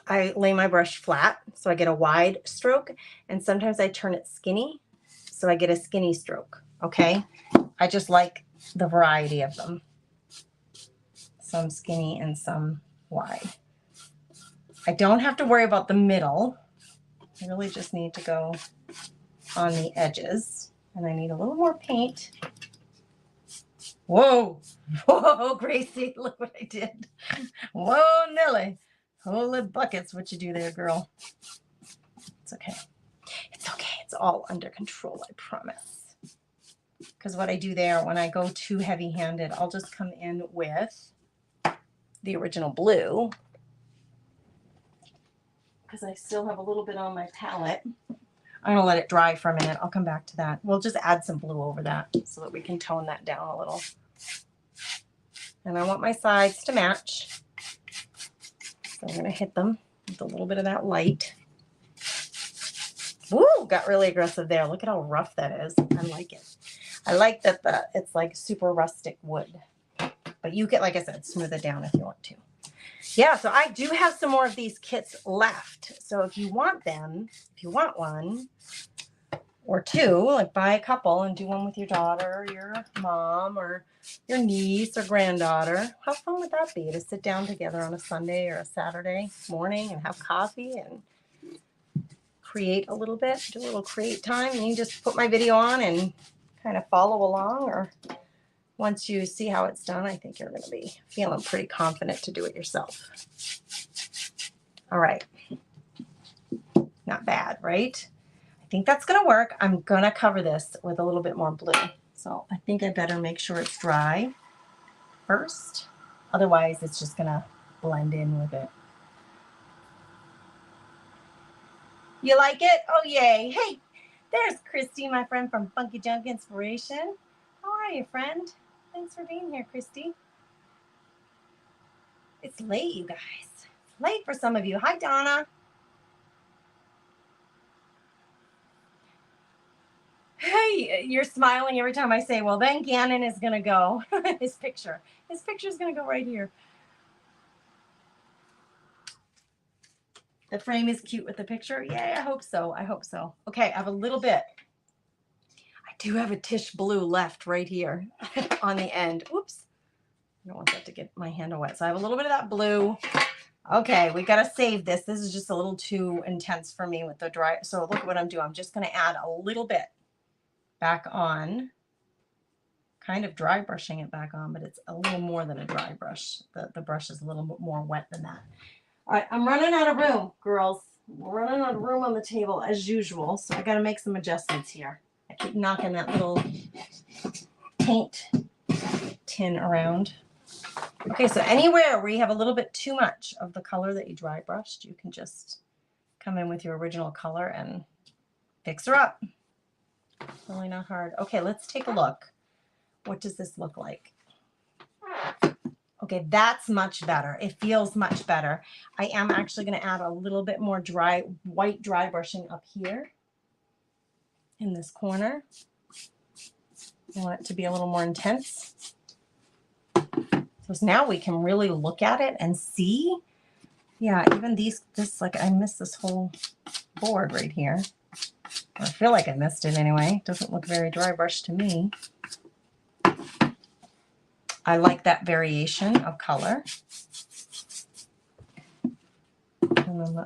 I lay my brush flat so I get a wide stroke, and sometimes I turn it skinny so I get a skinny stroke. Okay, I just like the variety of them. Some skinny and some wide. I don't have to worry about the middle. I really just need to go on the edges, and I need a little more paint. Whoa, whoa, Gracie, look what I did. Whoa, Nelly, holy buckets, what you do there, girl. It's okay. It's okay. It's all under control, I promise. Because what I do there, when I go too heavy-handed, I'll just come in with the original blue, because I still have a little bit on my palette. I'm gonna let it dry for a minute. I'll come back to that. We'll just add some blue over that so that we can tone that down a little. And I want my sides to match. So I'm gonna hit them with a little bit of that light. Woo, got really aggressive there. Look at how rough that is. I like it. I like that it's like super rustic wood. But you can, like I said, smooth it down if you want to. Yeah, so I do have some more of these kits left. So if you want them, if you want one or two, like buy a couple and do one with your daughter, or your mom, or your niece or granddaughter. How fun would that be to sit down together on a Sunday or a Saturday morning and have coffee and create a little bit, do a little create time, and you just put my video on and kind of follow along, or once you see how it's done, I think you're going to be feeling pretty confident to do it yourself. All right. Not bad, right? I think that's going to work. I'm going to cover this with a little bit more blue. So I think I better make sure it's dry first. Otherwise, it's just going to blend in with it. You like it? Oh, yay. Hey, there's Christy, my friend from Funky Junk Inspiration. How are you, friend? Thanks for being here, Christy. It's late, you guys. It's late for some of you. Hi, Donna. Hey, you're smiling every time I say, well, then Gannon is going to go. His picture is going to go right here. The frame is cute with the picture. Yeah, I hope so. I hope so. Okay, I have a little bit. I do have a Tish blue left right here on the end. Oops. I don't want that to get my hand wet. So I have a little bit of that blue. Okay, we got to save this. This is just a little too intense for me with the dry. So look at what I'm doing. I'm just going to add a little bit back on. Kind of dry brushing it back on, but it's a little more than a dry brush. The brush is a little bit more wet than that. All right, I'm running out of room, girls. We're running out of room on the table as usual, so I got to make some adjustments here. I keep knocking that little paint tin around. Okay, so anywhere where you have a little bit too much of the color that you dry brushed, you can just come in with your original color and fix her up. Really not hard. Okay, let's take a look. What does this look like? Okay, that's much better. It feels much better. I am actually going to add a little bit more white dry brushing up here in this corner. I want it to be a little more intense. So now we can really look at it and see. Yeah, even like I missed this whole board right here. I feel like I missed it anyway. It doesn't look very dry brushed to me. I like that variation of color. And then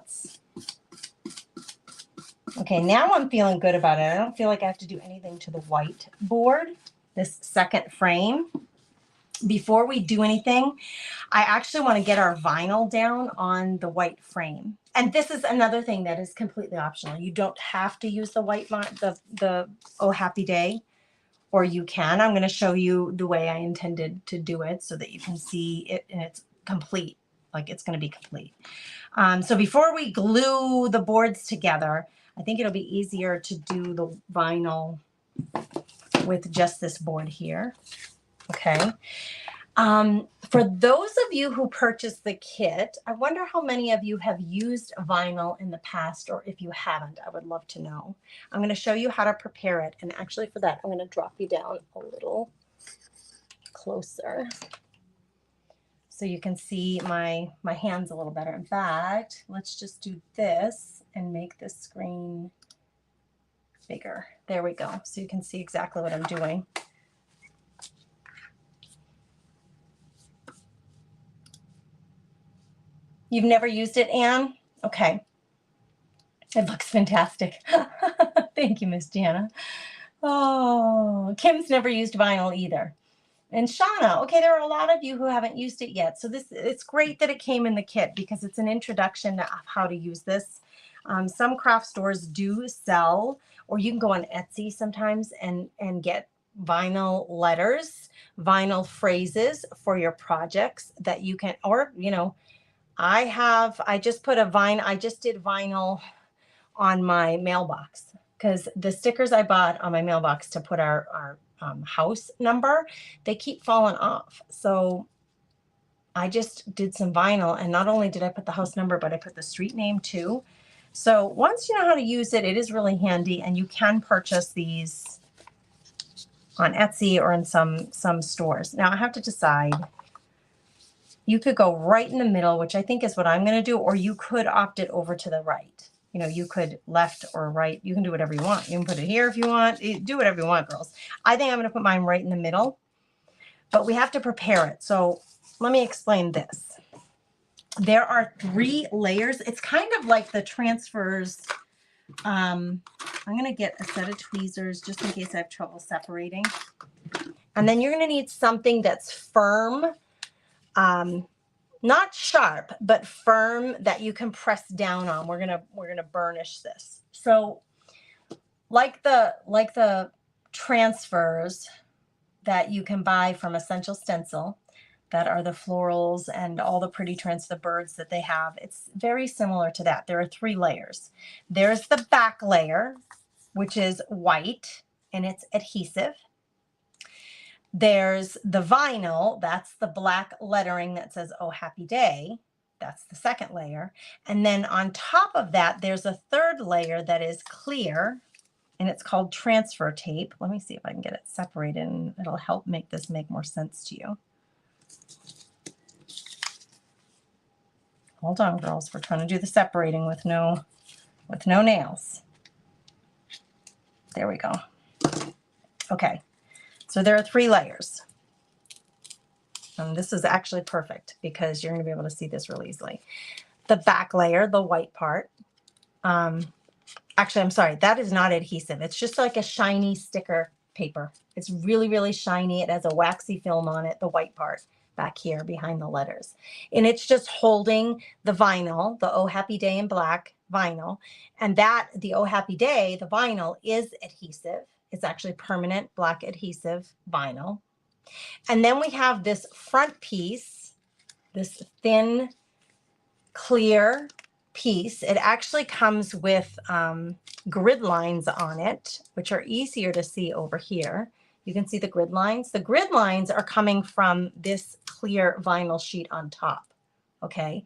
okay, now I'm feeling good about it. I don't feel like I have to do anything to the white board, this second frame. Before we do anything, I actually want to get our vinyl down on the white frame. And this is another thing that is completely optional. You don't have to use the white the Oh Happy Day, or you can. I'm going to show you the way I intended to do it so that you can see it and it's complete, like it's going to be complete. So before we glue the boards together, I think it'll be easier to do the vinyl with just this board here. Okay. For those of you who purchased the kit, I wonder how many of you have used vinyl in the past, or if you haven't, I would love to know. I'm going to show you how to prepare it. And actually for that, I'm going to drop you down a little closer so you can see my hands a little better. In fact, let's just do this and make this screen bigger. There we go. So you can see exactly what I'm doing. You've never used it, Anne? Okay. It looks fantastic. Thank you, Miss Jana. Oh, Kim's never used vinyl either. And Shauna, okay, there are a lot of you who haven't used it yet. So it's great that it came in the kit because it's an introduction to how to use this. Some craft stores do sell, or you can go on Etsy sometimes and get vinyl letters, vinyl phrases for your projects that you can, or, you know, I just did vinyl on my mailbox because the stickers I bought on my mailbox to put our house number, they keep falling off. So I just did some vinyl, and not only did I put the house number, but I put the street name too. So once you know how to use it, it is really handy, and you can purchase these on Etsy or in some stores. Now I have to decide. You could go right in the middle, which I think is what I'm going to do, or you could opt it over to the right. You know, you could left or right. You can do whatever you want. You can put it here if you want. Do whatever you want, girls. I think I'm going to put mine right in the middle, but we have to prepare it. So let me explain this. There are 3 layers. It's kind of like the transfers. I'm going to get a set of tweezers just in case I have trouble separating. And then you're going to need something that's firm. Not sharp, but firm that you can press down on. We're gonna burnish this. So like the transfers that you can buy from Essential Stencil, that are the florals and all the pretty the birds that they have. It's very similar to that. There are 3 layers. There's the back layer, which is white and it's adhesive. There's the vinyl, that's the black lettering that says Oh Happy Day. That's the second layer. And then on top of that, there's a 3rd layer that is clear, and it's called transfer tape. Let me see if I can get it separated, and it'll help make this make more sense to you. Hold on, girls. We're trying to do the separating with no nails. There we go. Okay. So there are 3 layers. And this is actually perfect because you're going to be able to see this really easily. The back layer, the white part. Actually, I'm sorry, that is not adhesive. It's just like a shiny sticker paper. It's really, really shiny. It has a waxy film on it, the white part back here behind the letters. And it's just holding the vinyl, the Oh Happy Day in black vinyl. And that, the Oh Happy Day, the vinyl is adhesive. It's actually permanent black adhesive vinyl. And then we have this front piece, this thin, clear piece, it actually comes with grid lines on it, which are easier to see over here. You can see the grid lines. The grid lines are coming from this clear vinyl sheet on top. Okay.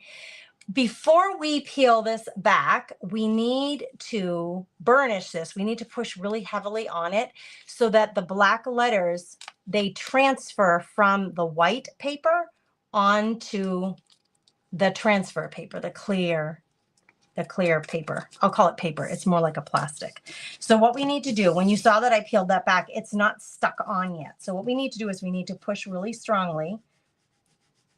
Before we peel this back, we need to burnish this. We need to push really heavily on it so that the black letters, they transfer from the white paper onto the transfer paper, the clear paper. I'll call it paper. It's more like a plastic. So what we need to do, when you saw that I peeled that back, it's not stuck on yet. So what we need to do is we need to push really strongly,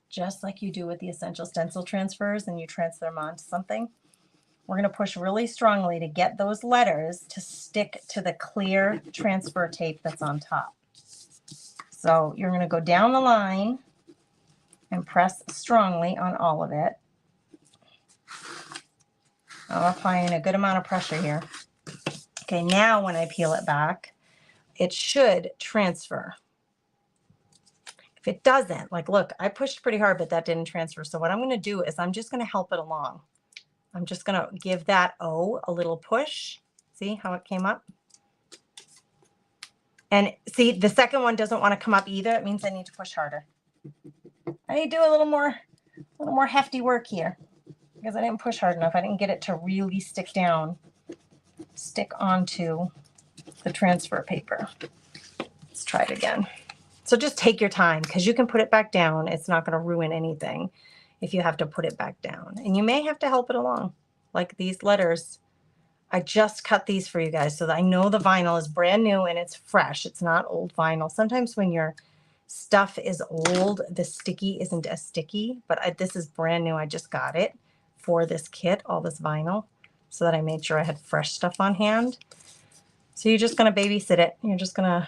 just like you do with the essential stencil transfers and you transfer them onto something. We're going to push really strongly to get those letters to stick to the clear transfer tape that's on top. So you're going to go down the line and press strongly on all of it. I'm applying a good amount of pressure here. Okay, now when I peel it back, it should transfer. If it doesn't, like, look, I pushed pretty hard, but that didn't transfer. So what I'm going to do is I'm just going to help it along. I'm just going to give that O a little push. See how it came up? And see, the second one doesn't want to come up either. It means I need to push harder. I need to do a little more hefty work here because I didn't push hard enough. I didn't get it to really stick onto the transfer paper. Let's try it again. So just take your time because you can put it back down. It's not going to ruin anything if you have to put it back down. And you may have to help it along. Like these letters, I just cut these for you guys so that I know the vinyl is brand new and it's fresh. It's not old vinyl. Sometimes when your stuff is old, the sticky isn't as sticky, but this is brand new. I just got it for this kit, all this vinyl, so that I made sure I had fresh stuff on hand. So you're just going to babysit it. You're just going to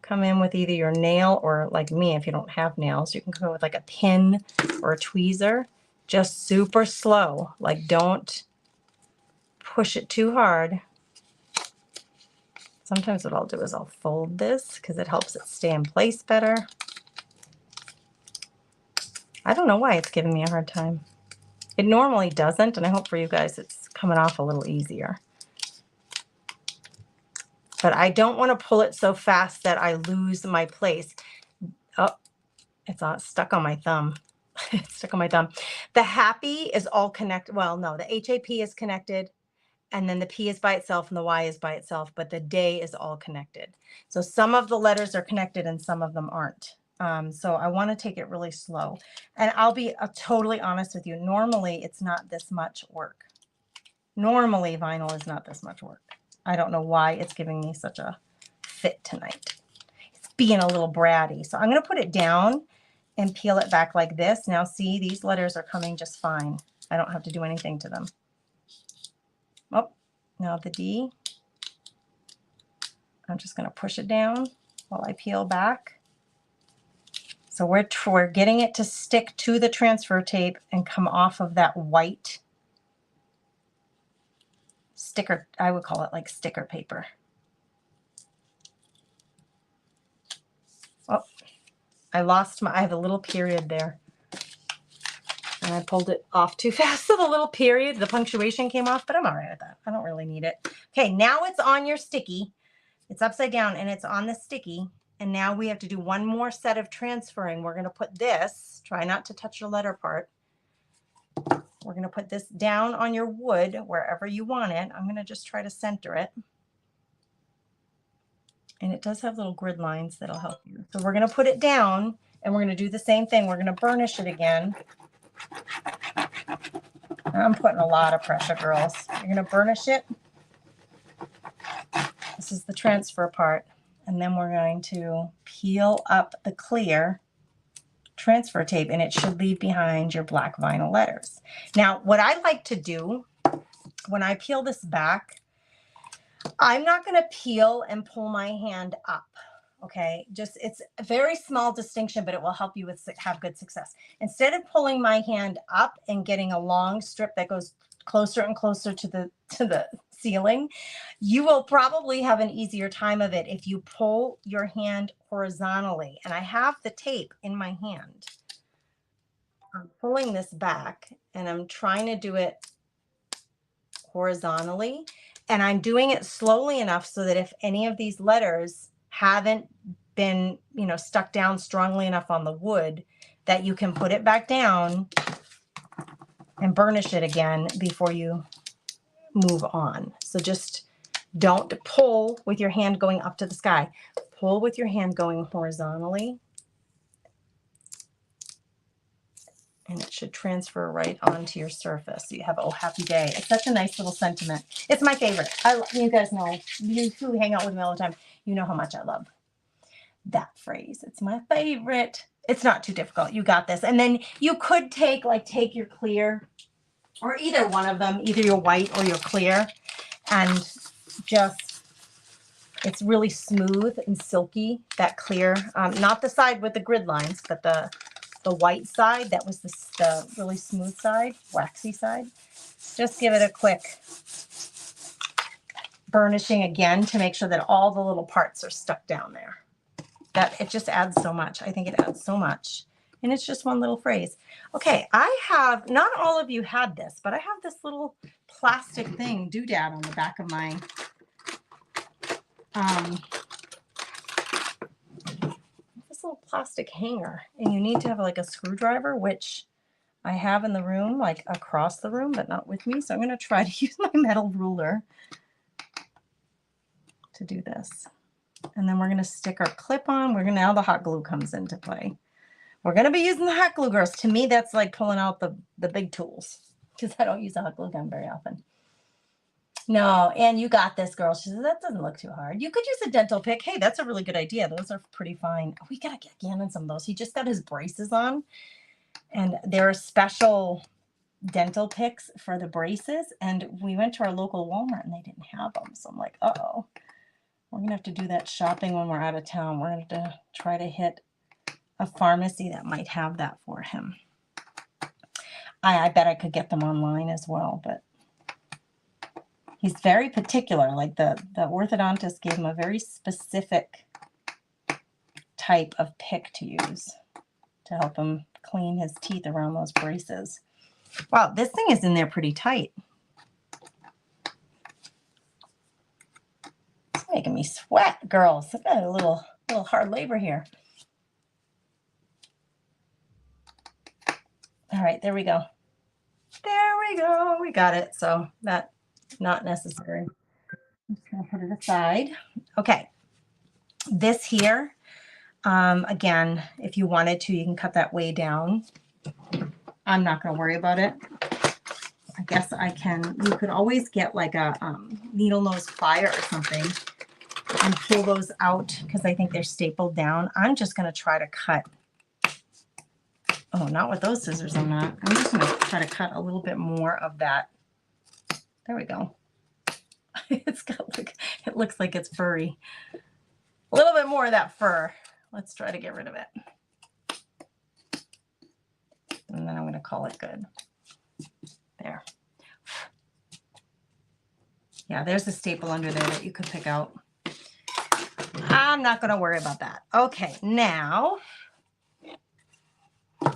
come in with either your nail or, like me, if you don't have nails, you can come in with like a pin or a tweezer, just super slow. Like, don't push it too hard. Sometimes what I'll do is I'll fold this because it helps it stay in place better. I don't know why it's giving me a hard time. It normally doesn't, and I hope for you guys it's coming off a little easier. But I don't want to pull it so fast that I lose my place. Oh, it's stuck on my thumb. It's stuck on my thumb. The happy is all connected. Well, no, the HAP is connected, and then the P is by itself and the Y is by itself, but the day is all connected. So some of the letters are connected and some of them aren't. So I want to take it really slow. And I'll be totally honest with you. Normally, it's not this much work. Normally, vinyl is not this much work. I don't know why it's giving me such a fit tonight. It's being a little bratty. So I'm going to put it down and peel it back like this. Now see, these letters are coming just fine. I don't have to do anything to them. Oh, now the D. I'm just going to push it down while I peel back. So we're getting it to stick to the transfer tape and come off of that white sticker. I would call it like sticker paper. Oh, I have a little period there. And I pulled it off too fast. So the little period, the punctuation came off, but I'm all right with that. I don't really need it. Okay, now it's on your sticky. It's upside down and it's on the sticky. And now we have to do one more set of transferring. We're going to put this, try not to touch your letter part. We're going to put this down on your wood wherever you want it. I'm going to just try to center it. And it does have little grid lines that'll help you. So we're going to put it down and we're going to do the same thing. We're going to burnish it again. I'm putting a lot of pressure, girls. You're going to burnish it. This is the transfer part. And then we're going to peel up the clear transfer tape and it should leave behind your black vinyl letters. Now, what I like to do when I peel this back, I'm not going to peel and pull my hand up. Okay, just it's a very small distinction, but it will help you have good success. Instead of pulling my hand up and getting a long strip that goes closer and closer to the ceiling, you will probably have an easier time of it if you pull your hand horizontally. And I have the tape in my hand. I'm pulling this back and I'm trying to do it horizontally. And I'm doing it slowly enough so that if any of these letters haven't been, you know, stuck down strongly enough on the wood, that you can put it back down and burnish it again before you move on. So just don't pull with your hand going up to the sky. Pull with your hand going horizontally. And it should transfer right onto your surface. So you have "Oh, happy day." It's such a nice little sentiment. It's my favorite. You guys know, you who hang out with me all the time, you know how much I love that phrase. It's my favorite. It's not too difficult. You got this. And then you could take your clear, or either one of them, either your white or your clear, and just, it's really smooth and silky, that clear. Not the side with the grid lines, but the white side, that was the really smooth side, waxy side. Just give it a quick burnishing again to make sure that all the little parts are stuck down there. That it just adds so much. I think it adds so much. And it's just one little phrase. Okay, I have, not all of you had this, but I have this little plastic thing, doodad, on the back of my this little plastic hanger, and you need to have like a screwdriver, which I have in the room, like across the room, but not with me. So I'm going to try to use my metal ruler to do this. And then we're going to stick our clip on. Now the hot glue comes into play. We're going to be using the hot glue, girls. To me, that's like pulling out the big tools, because I don't use a hot glue gun very often. No, and you got this, girl. She says, that doesn't look too hard. You could use a dental pick. Hey, that's a really good idea. Those are pretty fine. We got to get Gannon some of those. He just got his braces on, and there are special dental picks for the braces. And we went to our local Walmart, and they didn't have them. So I'm like, uh-oh. We're going to have to do that shopping when we're out of town. We're going to have to try to hit a pharmacy that might have that for him. I bet I could get them online as well, but he's very particular. Like the orthodontist gave him a very specific type of pick to use to help him clean his teeth around those braces. Wow, this thing is in there pretty tight. It's making me sweat, girls. I've got a little hard labor here. All right, there we go. There we go. We got it. So that not necessary. I'm just going to put it aside. Okay. This here, again, if you wanted to, you can cut that way down. I'm not going to worry about it. I guess I can. You could always get like a needle nose plier or something and pull those out, because I think they're stapled down. I'm just going to try to cut. Oh, not with those scissors, I'm not. I'm just going to try to cut a little bit more of that. There we go. It's got like, it looks like it's furry. A little bit more of that fur. Let's try to get rid of it. And then I'm going to call it good. There. Yeah, there's a staple under there that you could pick out. I'm not going to worry about that. Okay, now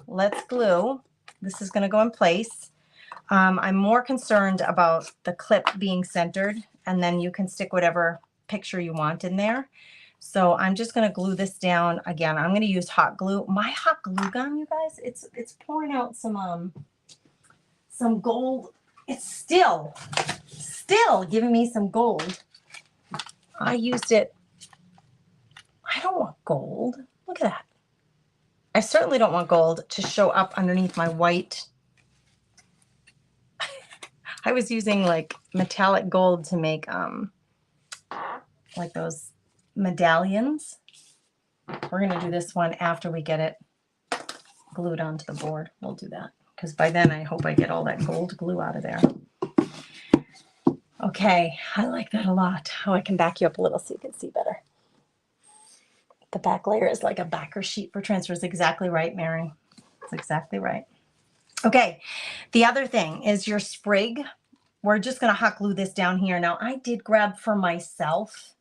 let's glue. This is going to go in place. I'm more concerned about the clip being centered, and then you can stick whatever picture you want in there. So I'm just going to glue this down. Again, I'm going to use hot glue. My hot glue gun, you guys, it's pouring out some gold. It's still giving me some gold. I used it. I don't want gold. Look at that. I certainly don't want gold to show up underneath my white. I was using like metallic gold to make like those medallions. We're going to do this one after we get it glued onto the board. We'll do that, because by then I hope I get all that gold glue out of there. Okay, I like that a lot. Oh, I can back you up a little so you can see better. The back layer is like a backer sheet for transfer. Is exactly right, Mary. It's exactly right. Okay, the other thing is your sprig. We're just going to hot glue this down here. Now, I did grab for myself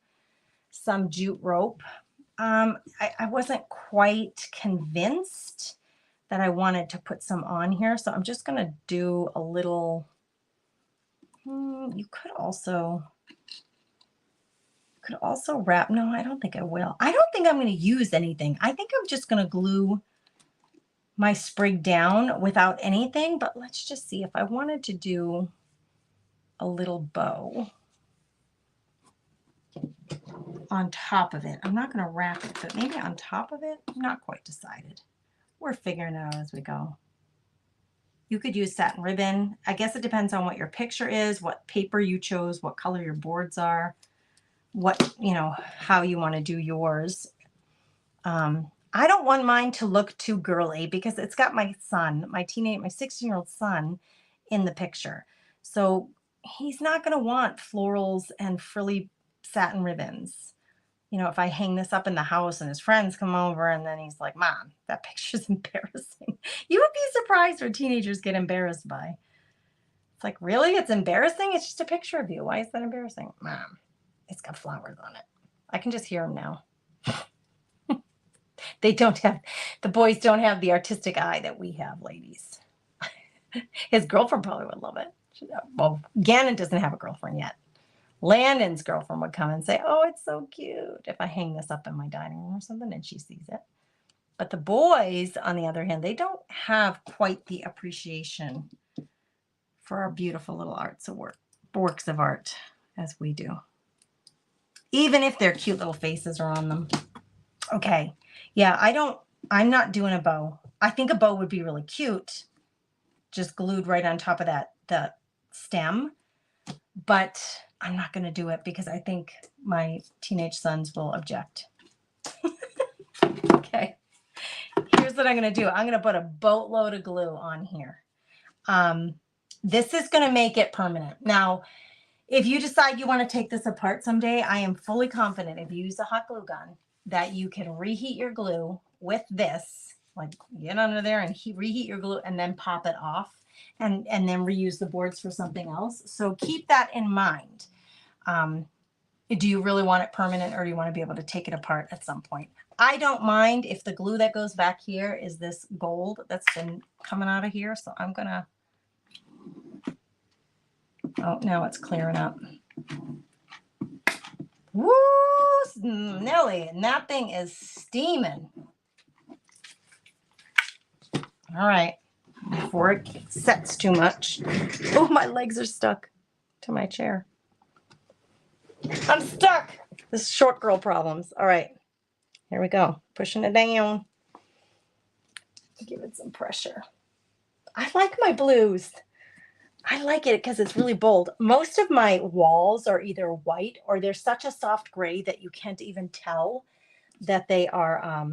some jute rope. I wasn't quite convinced that I wanted to put some on here, so I'm just going to do a little You could also wrap. No, I don't think I will. I don't think I'm going to use anything. I think I'm just going to glue my sprig down without anything, but let's just see if I wanted to do a little bow on top of it. I'm not going to wrap it, but maybe on top of it. I'm not quite decided. We're figuring it out as we go. You could use satin ribbon. I guess it depends on what your picture is, what paper you chose, what color your boards are, what, you know, how you want to do yours. I don't want mine to look too girly because it's got my son, my 16-year-old son in the picture. So he's not going to want florals and frilly satin ribbons. You know, if I hang this up in the house and his friends come over and then he's like, Mom, that picture's embarrassing. You would be surprised what teenagers get embarrassed by. It's like, really? It's embarrassing? It's just a picture of you. Why is that embarrassing? Mom, it's got flowers on it. I can just hear him now. The boys don't have the artistic eye that we have, ladies. His girlfriend probably would love it. Well, Gannon doesn't have a girlfriend yet. Landon's girlfriend would come and say, oh, it's so cute if I hang this up in my dining room or something and she sees it. But the boys, on the other hand, they don't have quite the appreciation for our beautiful little works of art as we do. Even if their cute little faces are on them. Okay. Yeah, I'm not doing a bow. I think a bow would be really cute, just glued right on top of the stem, but I'm not going to do it because I think my teenage sons will object. Okay. Here's what I'm going to do. I'm going to put a boatload of glue on here. This is going to make it permanent. Now, if you decide you want to take this apart someday, I am fully confident if you use a hot glue gun that you can reheat your glue with this, like get under there and reheat your glue and then pop it off and then reuse the boards for something else. So keep that in mind. Do you really want it permanent or do you want to be able to take it apart at some point? I don't mind if the glue that goes back here is this gold that's been coming out of here. So I'm going to, oh, now it's clearing up. Woo, Nelly, and that thing is steaming. All right, before it sets too much. Oh, my legs are stuck to my chair. I'm stuck. This is short girl problems. All right, here we go. Pushing it down. Give it some pressure. I like my blues. I like it because it's really bold. Most of my walls are either white or they're such a soft gray that you can't even tell that they are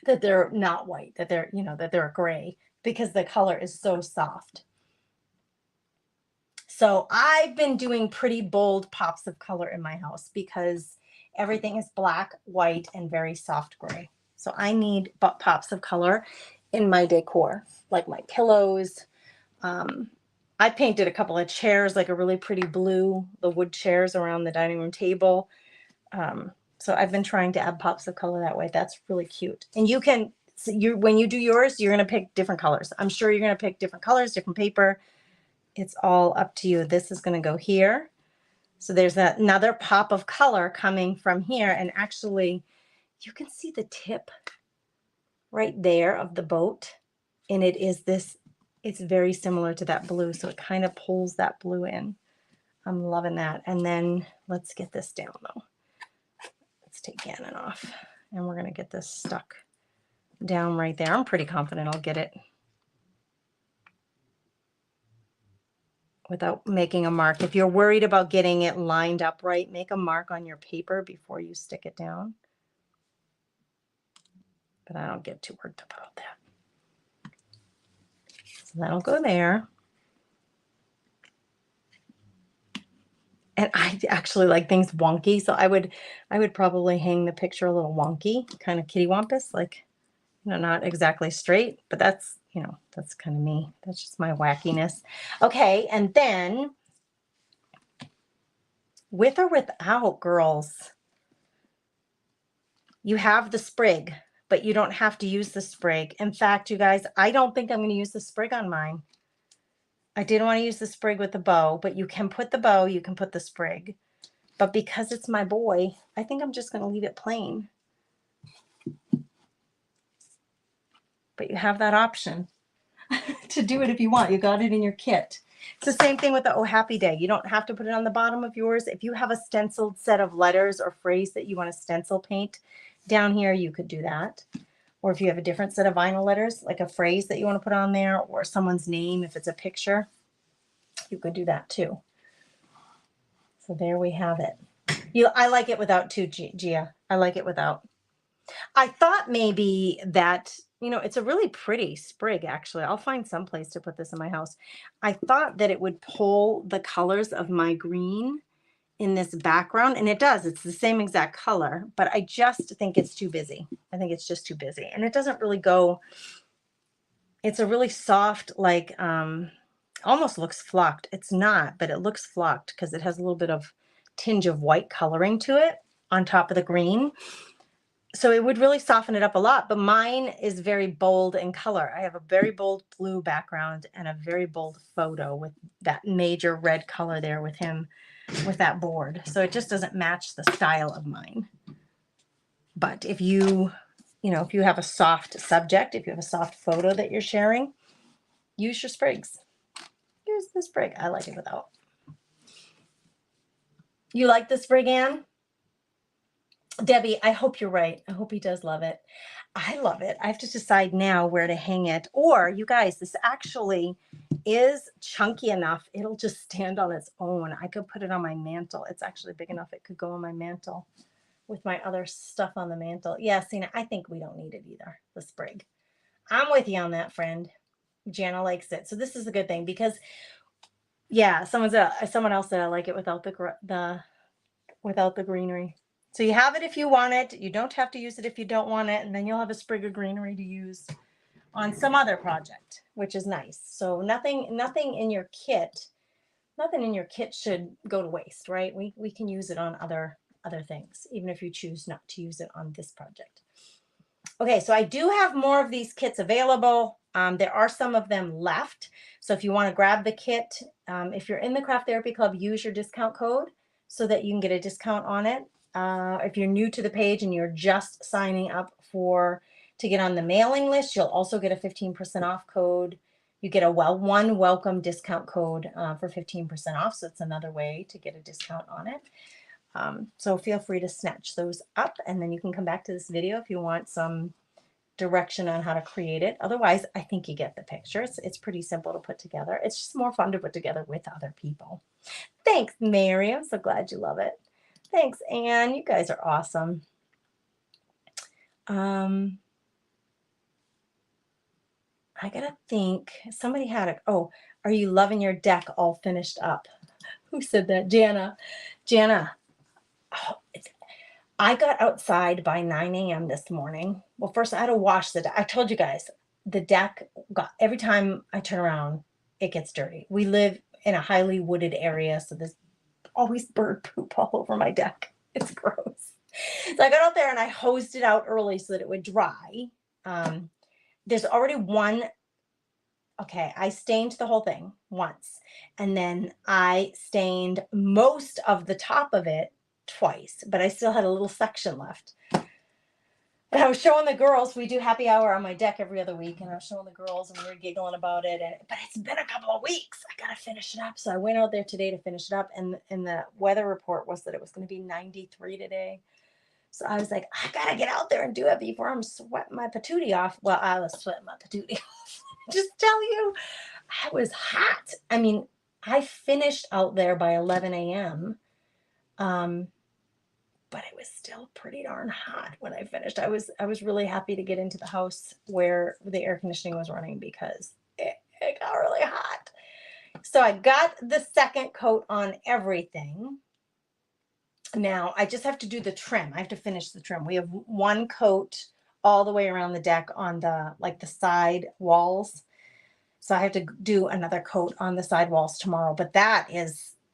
that they're not white, that they're, you know, that they're gray because the color is so soft. So I've been doing pretty bold pops of color in my house because everything is black, white, and very soft gray. So I need pops of color in my decor, like my pillows. I painted a couple of chairs, like a really pretty blue, the wood chairs around the dining room table. So I've been trying to add pops of color that way. That's really cute. And you can, when you do yours, you're going to pick different colors. I'm sure you're going to pick different colors, different paper. It's all up to you. This is going to go here. So there's another pop of color coming from here. And actually, you can see the tip right there of the boat. And it is this, it's very similar to that blue. So it kind of pulls that blue in. I'm loving that. And then let's get this down though. Let's take Gannon off. And we're going to get this stuck down right there. I'm pretty confident I'll get it without making a mark. If you're worried about getting it lined up right, make a mark on your paper before you stick it down. But I don't get too worked up about that. So that'll go there. And I actually like things wonky, so I would probably hang the picture a little wonky, kind of kittywampus, like, you know, not exactly straight, but that's, you know, that's kind of me. That's just my wackiness. Okay, and then with or without, girls, you have the sprig, but you don't have to use the sprig. In fact, you guys, I don't think I'm going to use the sprig on mine. I didn't want to use the sprig with the bow, but you can put the bow, you can put the sprig. But because it's my boy, I think I'm just going to leave it plain. But you have that option to do it if you want. You got it in your kit. It's the same thing with the Oh Happy Day. You don't have to put it on the bottom of yours. If you have a stenciled set of letters or phrase that you want to stencil paint down here, you could do that. Or if you have a different set of vinyl letters, like a phrase that you want to put on there, or someone's name, if it's a picture, you could do that too. So there we have it. I like it without too, Gia. I like it without. I thought maybe that, you know, it's a really pretty sprig, actually. I'll find some place to put this in my house. I thought that it would pull the colors of my green in this background, and it does. It's the same exact color, but I just think it's too busy. I think it's just too busy, and it doesn't really go. It's a really soft, like almost looks flocked. It's not, but it looks flocked because it has a little bit of tinge of white coloring to it on top of the green. So it would really soften it up a lot, but mine is very bold in color. I have a very bold blue background and a very bold photo with that major red color there with him with that board. So it just doesn't match the style of mine. But if you know, if you have a soft subject, if you have a soft photo that you're sharing, use your sprigs. Here's the sprig. I like it without. You like the sprig, Anne? Debbie, I hope you're right. I hope he does love it. I love it. I have to decide now where to hang it. Or you guys, this actually is chunky enough. It'll just stand on its own. I could put it on my mantle. It's actually big enough. It could go on my mantle with my other stuff on the mantle. Yeah, Sina, I think we don't need it either, the sprig. I'm with you on that, friend. Jana likes it. So this is a good thing because, yeah, someone else said I like it without the greenery. So you have it if you want it. You don't have to use it if you don't want it. And then you'll have a sprig of greenery to use on some other project, which is nice. So nothing in your kit should go to waste, right? We can use it on other things, even if you choose not to use it on this project. Okay, so I do have more of these kits available. There are some of them left. So if you want to grab the kit, if you're in the Craft Therapy Club, use your discount code so that you can get a discount on it. If you're new to the page and you're just signing up to get on the mailing list, you'll also get a 15% off code. You get one welcome discount code for 15% off. So it's another way to get a discount on it. So feel free to snatch those up, and then you can come back to this video if you want some direction on how to create it. Otherwise, I think you get the picture. It's pretty simple to put together. It's just more fun to put together with other people. Thanks, Mary. I'm so glad you love it. Thanks, Anne. You guys are awesome. I gotta think. Somebody had it. Oh, are you loving your deck all finished up? Who said that? Jana. Oh, I got outside by 9 a.m. this morning. Well, first I had to wash the deck. I told you guys, the deck every time I turn around, it gets dirty. We live in a highly wooded area, so there's always bird poop all over my deck. It's gross. So I got out there and I hosed it out early so that it would dry. There's already one. Okay, I stained the whole thing once, and then I stained most of the top of it twice, but I still had a little section left. And I was showing the girls, we do happy hour on my deck every other week, and I was showing the girls and we were giggling about it. But it's been a couple of weeks. I gotta finish it up. So I went out there today to finish it up, and the weather report was that it was going to be 93 today. So I was like, I gotta get out there and do it before I'm sweating my patootie off. Well, I was sweating my patootie off. Just tell you, I was hot. I mean, I finished out there by 11 a.m. But it was still pretty darn hot when I finished. I was really happy to get into the house where the air conditioning was running because it got really hot. So I got the second coat on everything. Now I just have to do the trim. I have to finish the trim. We have one coat all the way around the deck on the side walls. So I have to do another coat on the side walls tomorrow, but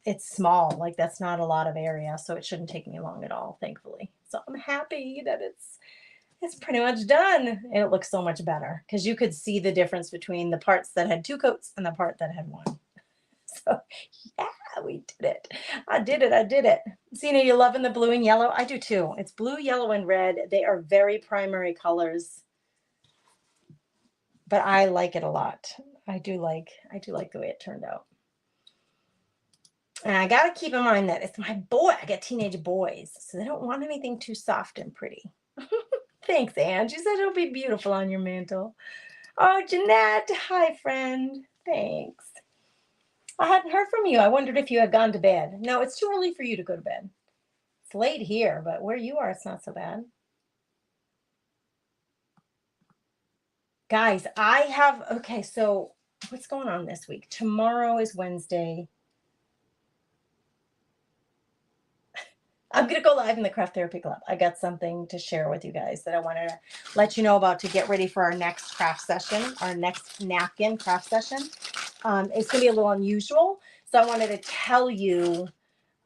it's small. Like, that's not a lot of area, so it shouldn't take me long at all, thankfully. So I'm happy that it's pretty much done, and it looks so much better because you could see the difference between the parts that had two coats and the part that had one. So yeah, we did it. I did it. I did it. Zena, you loving the blue and yellow? I do too. It's blue, yellow, and red. They are very primary colors, but I like it a lot. I do like the way it turned out. And I got to keep in mind that it's my boy. I got teenage boys, so they don't want anything too soft and pretty. Thanks, Ange. You said it'll be beautiful on your mantle. Oh, Jeanette. Hi, friend. Thanks. I hadn't heard from you. I wondered if you had gone to bed. No, it's too early for you to go to bed. It's late here, but where you are, it's not so bad. Guys, okay, so what's going on this week? Tomorrow is Wednesday. I'm going to go live in the Craft Therapy Club. I got something to share with you guys that I wanted to let you know about to get ready for our next craft session, our next napkin craft session. It's going to be a little unusual. So I wanted to tell you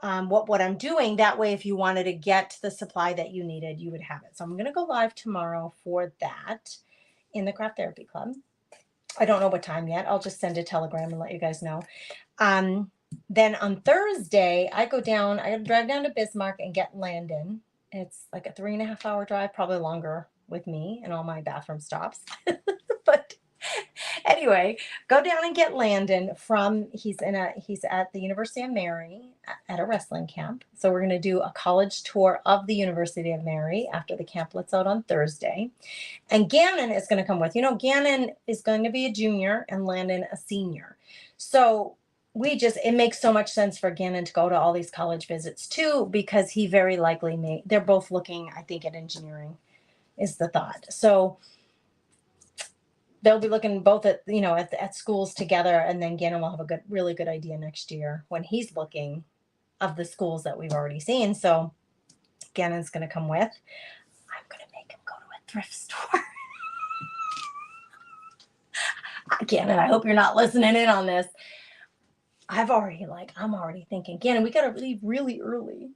what I'm doing. That way, if you wanted to get the supply that you needed, you would have it. So I'm going to go live tomorrow for that in the Craft Therapy Club. I don't know what time yet. I'll just send a telegram and let you guys know. Then on Thursday, I drive down to Bismarck and get Landon. It's like a 3.5 hour drive, probably longer with me and all my bathroom stops. But anyway, go down and get Landon he's at the University of Mary at a wrestling camp. So we're going to do a college tour of the University of Mary after the camp lets out on Thursday. And Gannon is going to come with. Gannon is going to be a junior and Landon a senior. So it makes so much sense for Gannon to go to all these college visits too, because he very likely they're both looking, I think, at engineering is the thought. So they'll be looking both at schools together, and then Gannon will have a really good idea next year when he's looking of the schools that we've already seen. So Gannon's going to come with. I'm going to make him go to a thrift store. Gannon, I hope you're not listening in on this. I'm already thinking, Gannon, we got to leave really early.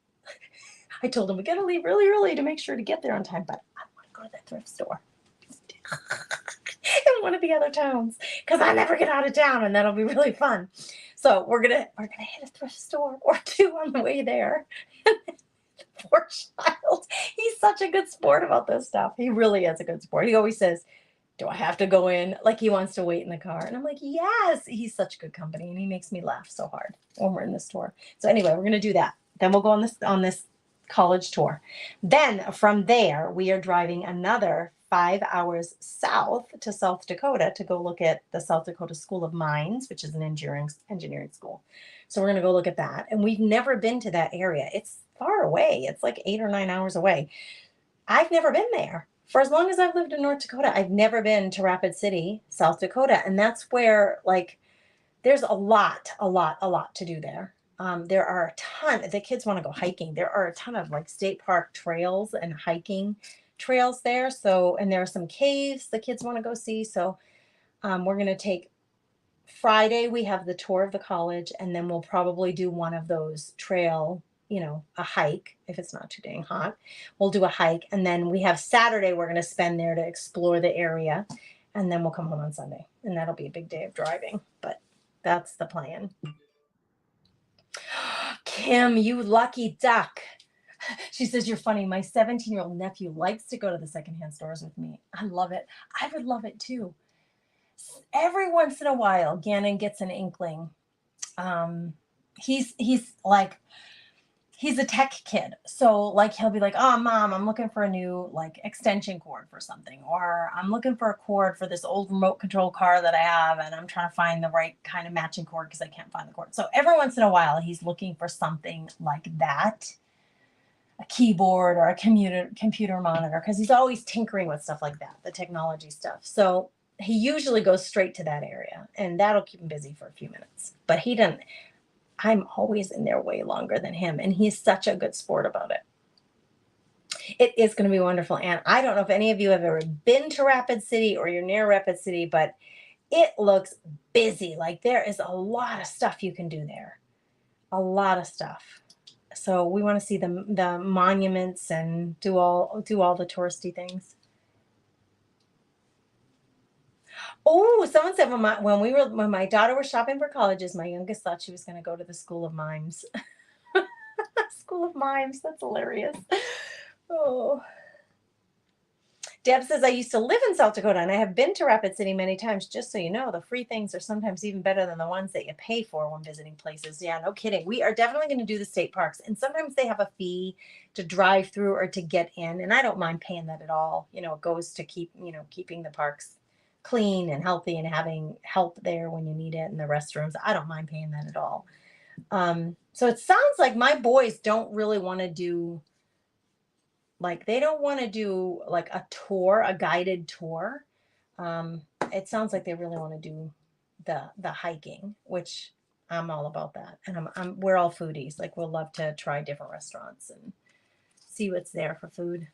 I told him we got to leave really early to make sure to get there on time, but I want to go to that thrift store in one of the other towns because I never get out of town, and that'll be really fun. So we're gonna hit a thrift store or two on the way there. Poor child, he's such a good sport about this stuff. He really is a good sport. He always says, do I have to go in? Like he wants to wait in the car. And I'm like, yes, he's such good company. And he makes me laugh so hard when we're in the store. So anyway, we're going to do that. Then we'll go on this college tour. Then from there, we are driving another 5 hours south to South Dakota to go look at the South Dakota School of Mines, which is an engineering school. So we're going to go look at that. And we've never been to that area. It's far away. It's like 8 or 9 hours away. I've never been there. For as long as I've lived in North Dakota, I've never been to Rapid City, South Dakota. And that's where, there's a lot to do there. There are a ton. The kids want to go hiking. There are a ton of state park trails and hiking trails there. So, and there are some caves the kids want to go see. So we're going to take Friday. We have the tour of the college, and then we'll probably do one of those a hike. If it's not too dang hot, we'll do a hike. And then we have Saturday we're going to spend there to explore the area. And then we'll come home on Sunday. And that'll be a big day of driving. But that's the plan. Kim, you lucky duck. She says, you're funny. My 17-year-old nephew likes to go to the secondhand stores with me. I love it. I would love it too. Every once in a while, Gannon gets an inkling. He's a tech kid. So he'll be like, oh, Mom, I'm looking for a new extension cord for something. Or I'm looking for a cord for this old remote control car that I have. And I'm trying to find the right kind of matching cord because I can't find the cord. So every once in a while, he's looking for something like that. A keyboard or a computer monitor, because he's always tinkering with stuff like that, the technology stuff. So he usually goes straight to that area, and that'll keep him busy for a few minutes. But he doesn't. I'm always in there way longer than him, and he's such a good sport about it. It is going to be wonderful. And I don't know if any of you have ever been to Rapid City or you're near Rapid City, but it looks busy. There is a lot of stuff you can do there. A lot of stuff. So we want to see the monuments and do all the touristy things. Oh, someone said when my daughter was shopping for colleges, my youngest thought she was going to go to the School of Mimes. School of Mimes. That's hilarious. Oh. Deb says, I used to live in South Dakota and I have been to Rapid City many times. Just so you know, the free things are sometimes even better than the ones that you pay for when visiting places. Yeah, no kidding. We are definitely going to do the state parks. And sometimes they have a fee to drive through or to get in. And I don't mind paying that at all. You know, it goes to keeping the parks clean and healthy and having help there when you need it and the restrooms. I don't mind paying that at all. So it sounds like my boys don't really want to do like they don't want to do like a tour, a guided tour. Um, it sounds like they really want to do the hiking, which I'm all about that. And we're all foodies. Like we'll love to try different restaurants and see what's there for food.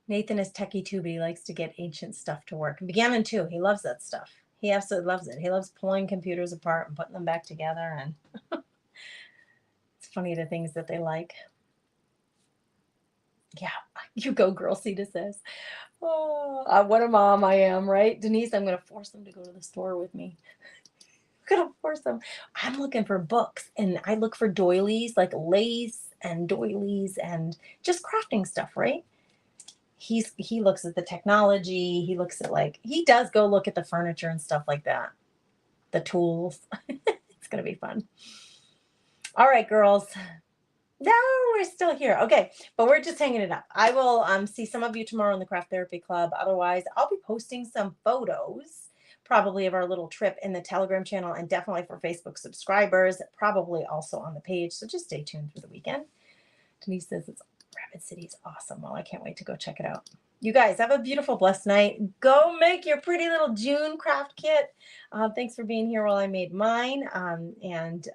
Nathan is techie too, but he likes to get ancient stuff to work. And Begammon too. He loves that stuff. He absolutely loves it. He loves pulling computers apart and putting them back together. And it's funny the things that they like. Yeah, you go, girl. Cita says. Oh, what a mom I am, right? Denise, I'm going to force them to go to the store with me. I'm going to force them. I'm looking for books and I look for doilies, like lace and doilies and just crafting stuff, right? He looks at the technology. He looks at he does go look at the furniture and stuff like that. The tools. It's going to be fun. All right, girls. No, we're still here. Okay, but we're just hanging it up. I will see some of you tomorrow in the Craft Therapy Club. Otherwise, I'll be posting some photos, probably of our little trip in the Telegram channel and definitely for Facebook subscribers, probably also on the page. So just stay tuned through the weekend. Denise says Rapid City is awesome. Well, I can't wait to go check it out. You guys have a beautiful, blessed night. Go make your pretty little June craft kit. Thanks for being here while I made mine. And